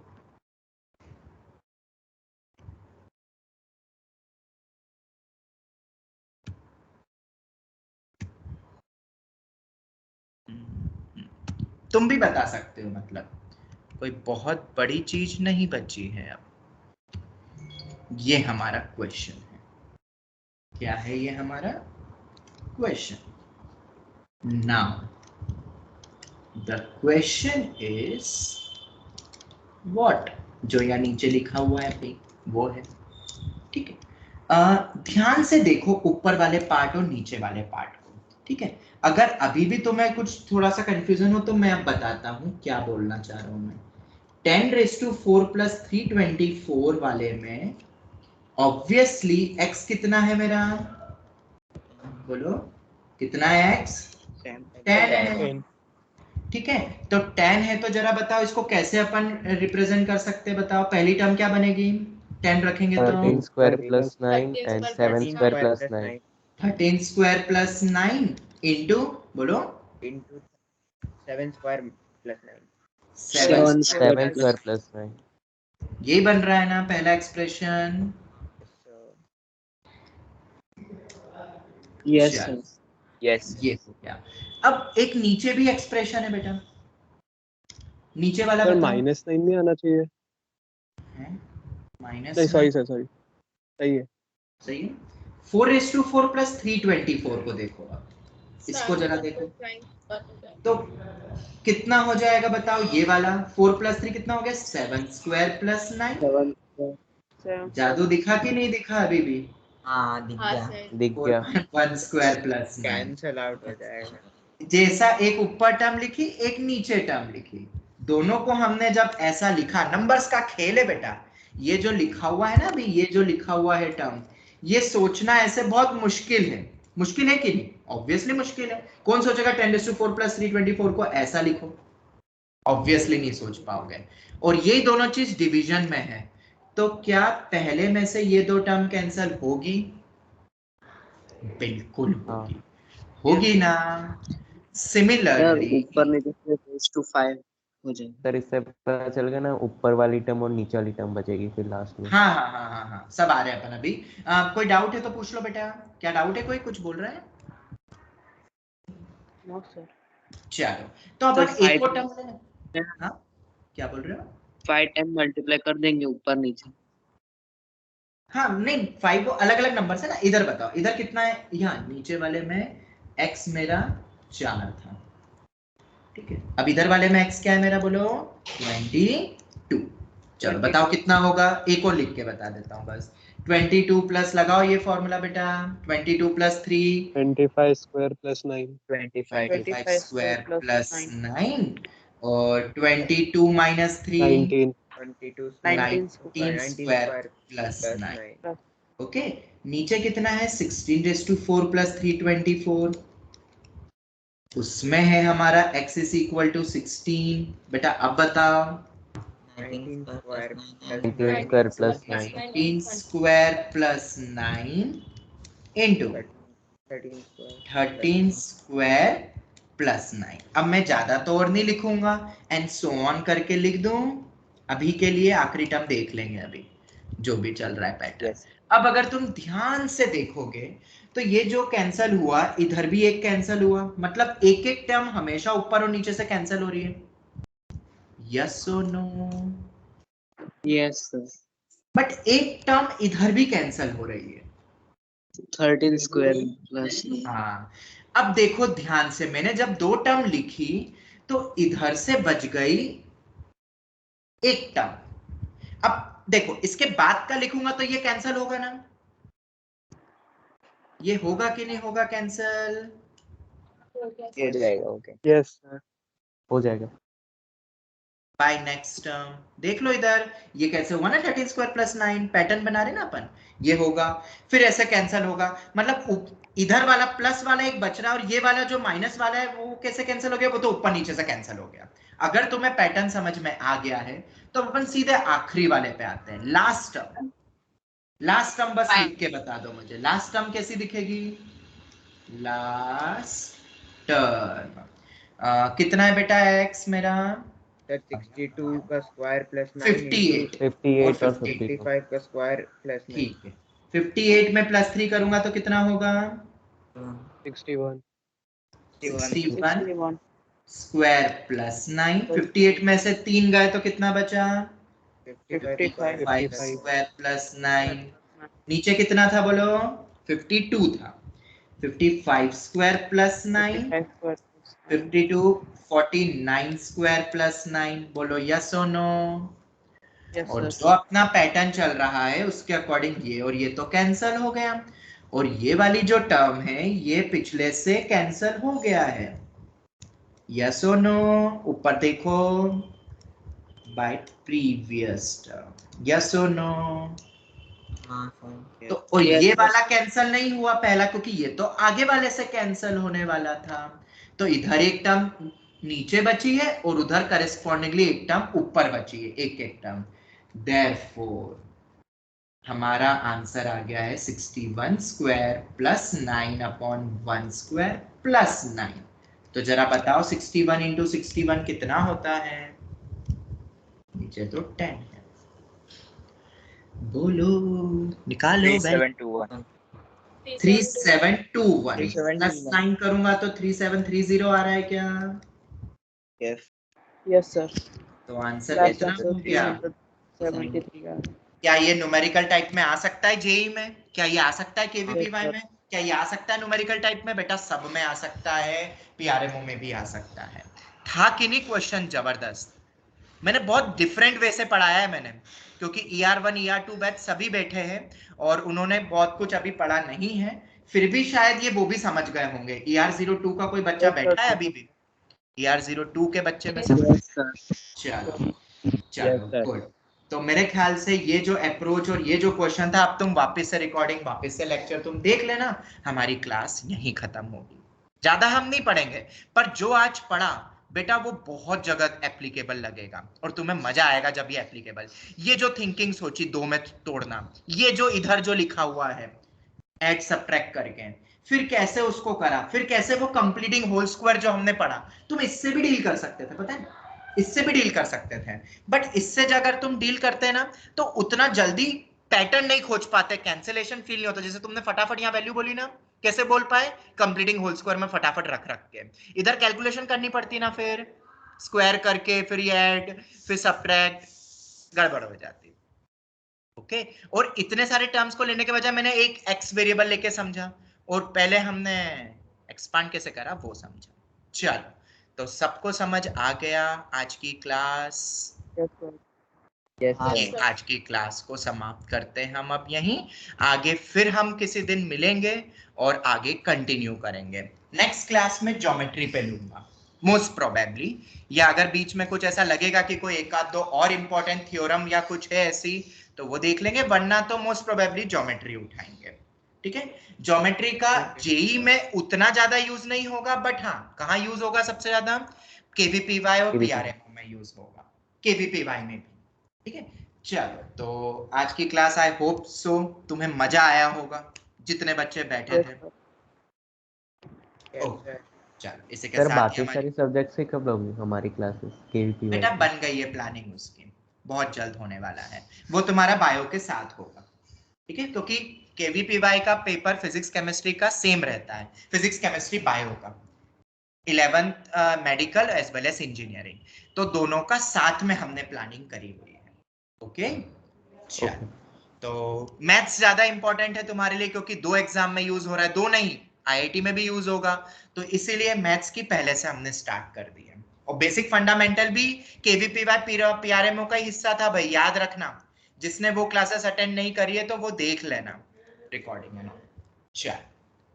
तुम भी बता सकते हो, मतलब कोई बहुत बड़ी चीज नहीं बची है। अब ये हमारा क्वेश्चन है। क्या है ये हमारा question? Now the question is what, जो यहाँ नीचे लिखा हुआ है भाई वो है, ठीक है। ध्यान से देखो ऊपर वाले पार्ट और नीचे वाले पार्ट को, ठीक है। अगर अभी भी तुम्हें कुछ थोड़ा सा कंफ्यूजन हो तो मैं अब बताता हूं क्या बोलना चाह रहा हूं मैं। 10⁴ प्लस 324 वाले में ऑब्वियसली x कितना है मेरा? बोलो कितना है x? 10 है, ठीक है। तो 10 है, तो जरा बताओ इसको कैसे अपन रिप्रेजेंट कर सकते हैं? बताओ पहली टर्म क्या बनेगी? 10 रखेंगे तो 13 square plus 9 and 7 square plus 9। 13 square plus 9 into, बोलो, into 7 square plus 9. 7 7 square plus 9। ये बन रहा है ना पहला एक्सप्रेशन? Yes sir. यस। ये हो गया। अब एक नीचे भी एक्सप्रेशन है बेटा, नीचे वाला सर बताओ। -9 नहीं आना चाहिए। माइनस नहीं सॉरी सर, सॉरी, सही है। सही है। 4⁴ प्लस 324 को देखो, अब इसको जरा देखो तो कितना हो जाएगा बताओ? ये वाला 4 प्लस 3 कितना हो गया? 7 स्क्वायर प्लस 9। 7 जादू दिखा कि नहीं दिखा अभी भी? हाँ, दिख गया। दिख गया। 1 स्क्वायर प्लस 9 cancel out हो जाएगा। जैसा एक ऊपर टर्म लिखी, एक नीचे टर्म लिखी, दोनों को हमने जब ऐसा लिखा, नंबर्स का खेल है बेटा, ये जो लिखा हुआ है ना अभी, ये जो लिखा हुआ है टर्म, ये सोचना ऐसे बहुत मुश्किल है। मुश्किल है कि नहीं? ऑब्वियसली मुश्किल है। कौन सोचेगा 10⁴ + 324 को ऐसा लिखो? ऑब्वियसली नहीं सोच पाओगे। और ये दोनों चीज डिवीजन में है, तो क्या पहले में से ये दो टर्म कैंसिल होगी? बिल्कुल होगी, होगी ना। सिमिलरली ऊपर नीचे रेज़ टू 5 हो जाएगा। सर इससे पता चल गया ना, ऊपर वाली टर्म और नीचे वाली टर्म बचेगी फिर लास्ट में। हाँ हाँ हाँ हाँ हाँ, सब आ रहे हैं अपन अभी। कोई डाउट है तो पूछ लो बेटा। क्या डाउट है? कोई कुछ बोल रहा है? No sir. चलो तो अपन एक और टर्म, हाँ क्या बोल रहे हो? 5 टाइम मल्टीप्लाई कर देंगे ऊपर नीचे। हाँ नहीं, 5 को अलग अलग नंबर से ना। इधर बताओ, इधर कितना है? यहाँ नीचे वाले में x मेरा 4 था, ठीक है। अब इधर वाले में x क्या है मेरा? बोलो 22। चलो बताओ कितना होगा? एक और लिख के बता देता हूँ बस। 22 प्लस लगाओ ये फॉर्मूला बेटा, 22 + 3 25² + 9 25 स्क्वायर प्लस 9 और 22 - 3 19 19 स्क्वायर प्लस 9। ओके, नीचे कितना है? 16⁴ + 324, उसमें है हमारा x = 16। बेटा अब बताओ 19 square plus 9 19 square plus 9 into 13 square plus 9। अब मैं ज्यादा तो और नहीं लिखूंगा, एंड सो ऑन करके लिख दूं। अभी के लिए आखिरी टर्म देख लेंगे अभी जो भी चल रहा है पैटर्न। अब अगर तुम ध्यान से देखोगे तो ये जो कैंसिल हुआ, इधर भी एक कैंसिल हुआ, मतलब एक एक टर्म हमेशा ऊपर और नीचे से कैंसिल हो रही है। यस और नो? Yes sir. बट एक टर्म इधर भी कैंसिल हो रही है, 13 स्क्वायर प्लस 9। हाँ। अब देखो ध्यान से, मैंने जब दो टर्म लिखी तो इधर से बच गई एक टर्म। अब देखो इसके बाद का लिखूंगा तो ये कैंसिल होगा ना? ये होगा कि नहीं होगा कैंसिल? हो जाएगा। ओके यस सर हो जाएगा। बाय नेक्स्ट टर्म देख लो इधर, ये कैसे हुआ ना? 13 स्क्वायर प्लस 9 पैटर्न बना रहे ना अपन, ये होगा, फिर ऐसे कैंसिल होगा। मतलब इधर वाला प्लस वाला एक बच रहा है और ये वाला जो माइनस वाला है वो कैसे कैंसिल हो गया? वो तो ऊपर नीचे से कैंसिल हो गया। अगर तुम्हें पैटर्न समझ में आ गया है तो अपन सीधे आखिरी वाले पे आते हैं, लास्ट टर्म। लास्ट टर्म बस लिख के बता दो मुझे, लास्ट टर्म कैसी दिखेगी? लास्ट टर्म कितना है बेटा x मेरा? 62 का स्क्वायर प्लस 9 58 58 और 55 का स्क्वायर प्लस 9। ठीक है, 58 में +3 करूंगा तो कितना होगा? 61 61 स्क्वायर प्लस 9। 58 में से 3 गए तो कितना बचा? 55 स्क्वायर प्लस 9। नीचे कितना था बोलो? 52 था। 55 स्क्वायर प्लस 9 52 49 स्क्वायर प्लस 9। बोलो यस और नो? और जो अपना पैटर्न चल रहा है उसके अकॉर्डिंग ये और ये तो कैंसिल हो गया, और ये वाली जो टर्म है ये पिछले से कैंसिल हो गया है। यस और नो? ऊपर देखो, बाय प्रीवियस टर्म। यस और नो? तो और ये वाला कैंसिल नहीं हुआ पहला, क्योंकि ये तो आगे वाले से कैंसिल होने वाला था। तो इधर एक टर्म नीचे बची है और उधर करेस्पॉन्डिंगली एक टर्म ऊपर बची है, एक एक टर्म। देयरफॉर हमारा आंसर आ गया है 61 स्क्वायर प्लस 9/1 स्क्वायर प्लस 9। तो जरा बताओ 61 इंटू 61 कितना होता है? नीचे तो 10 है, बोलो निकालो। 3721 3721 प्लस 9 करूंगा तो 3730 आ रहा है क्या? Yes yes sir. तो आंसर कितना हो गया? 73 का। क्या ये न्यूमेरिकल टाइप में आ सकता है जेई में? क्या ये आ सकता है केवीपीवाई में? क्या ये आ सकता है न्यूमेरिकल टाइप में? बेटा सब में आ सकता है, पीआरएमओ में भी आ सकता है। था कि नहीं क्वेश्चन जबरदस्त? मैंने बहुत डिफरेंट वे से पढ़ाया है मैंने, क्योंकि ER1 ER2 बैच सभी बैठे हैं और उन्होंने बहुत कुछ अभी पढ़ा नहीं है, फिर भी शायद ये वो भी समझ गए होंगे। ER02 का कोई बच्चा बैठा है अभी भी? ER02 के बच्चे में से? चलो चलो गुड। तो मेरे ख्याल से ये जो अप्रोच और ये जो क्वेश्चन था, अब तुम वापस से रिकॉर्डिंग, वापस से लेक्चर तुम देख लेना, हमारी क्लास यहीं खत्म होगी। ज्यादा हम नहीं पढ़ेंगे, पर जो आज पढ़ा बेटा वो बहुत जगह एप्लीकेबल लगेगा और तुम्हें मजा आएगा जब ये एप्लीकेबल, ये जो थिंकिंग सोची दो में तोड़ना, ये जो इधर जो लिखा हुआ है ऐड सब्ट्रैक्ट करके, फिर कैसे उसको करा, फिर कैसे वो कंप्लीटिंग होल स्क्वायर जो हमने पढ़ा, तुम इससे भी डील कर सकते थे, पता है, इससे भी डील कर सकते थे। बट इससे अगर तुम डील करते ना तो उतना जल्दी पैटर्न नहीं खोज पाते, कैंसिलेशन फील नहीं होता। जैसे तुमने फटाफट यहाँ वैल्यू बोली ना, कैसे बोल पाए? कंप्लीटिंग होल स्क्वायर में फटाफट रख रख के। इधर कैलकुलेशन करनी पड़ती ना, फिर स्क्वायर करके, फिर ये ऐड, फिर सब्ट्रैक्ट, गड़बड़ हो जाती। ओके और इतने सारे टर्म्स को लेने के बजाय मैंने एक एक्स वेरिएबल लेके समझा, और पहले हमने एक्सपांड कैसे करा वो समझा। चलो तो सबको समझ आ गया आज की क्लास? आज की क्लास को समाप्त करते हैं हम अब यहीं। आगे फिर हम किसी दिन मिलेंगे और आगे कंटिन्यू करेंगे। नेक्स्ट क्लास में ज्योमेट्री पे लूंगा मोस्ट प्रोबेबली, या अगर बीच में कुछ ऐसा लगेगा कि कोई एक आध दो और इंपॉर्टेंट थ्योरम या कुछ है ऐसी तो वो देख लेंगे, वरना तो मोस्ट प्रोबेबली ज्योमेट्री उठाएंगे। ठीक है, ज्योमेट्री का जेई में उतना ज्यादा यूज नहीं होगा, बट हाँ कहाँ यूज होगा सबसे ज्यादा? केवीपीवाई और पीआरएमओ में यूज होगा, केवीपीवाई में भी। ठीक है, चलो तो आज की क्लास आई होप सो तुम्हें मजा आया होगा जितने बच्चे बैठे थे। चलो इसी के सर साथ ही बाकी हमारी सारे सब्जेक्ट से कब होगी हमारी क्लासेस केवीपी बेटा बन गई है प्लानिंग उसकी, बहुत जल्द होने वाला है। वो तुम्हारा बायो के साथ होगा, ठीक है, क्योंकि केवीपीवाई का पेपर फिजिक्स केमिस्ट्री का सेम रहता है, फिजिक्स केमिस्ट्री बायो का, 11th medical as well as engineering, तो दोनों का साथ में हमने प्लानिंग करी हुई है। ओके चलो, तो मैथ्स ज्यादा इंपॉर्टेंट है तुम्हारे लिए क्योंकि 2 एग्जाम में यूज हो रहा है, 2 नहीं आईआईटी में भी यूज होगा, तो इसीलिए मैथ्स की पहले से हमने स्टार्ट कर दी है। और बेसिक फंडामेंटल भी केवीपीवाई पीआरएमओ का हिस्सा था भाई, याद रखना। जिसने वो क्लासेस अटेंड नहीं करी है तो वो देख लेना रिकॉर्डिंग है ना। चल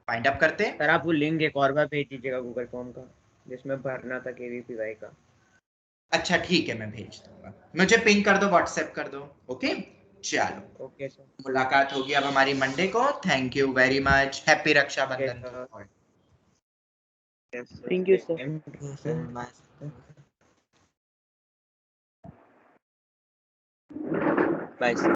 फाइंड अप करते हैं। सर आप वो लिंक एक और बार भेज दीजिएगा गूगल फॉर्म का जिसमें भरना था केवीपीवाई का। अच्छा ठीक है, मैं भेज दूंगा, मुझे पिंग कर दो, व्हाट्सएप कर दो। ओके चलो, ओके सर, मुलाकात होगी अब हमारी मंडे को। Thank you very much, happy Rakshabandhan. Thank you sir. Bye.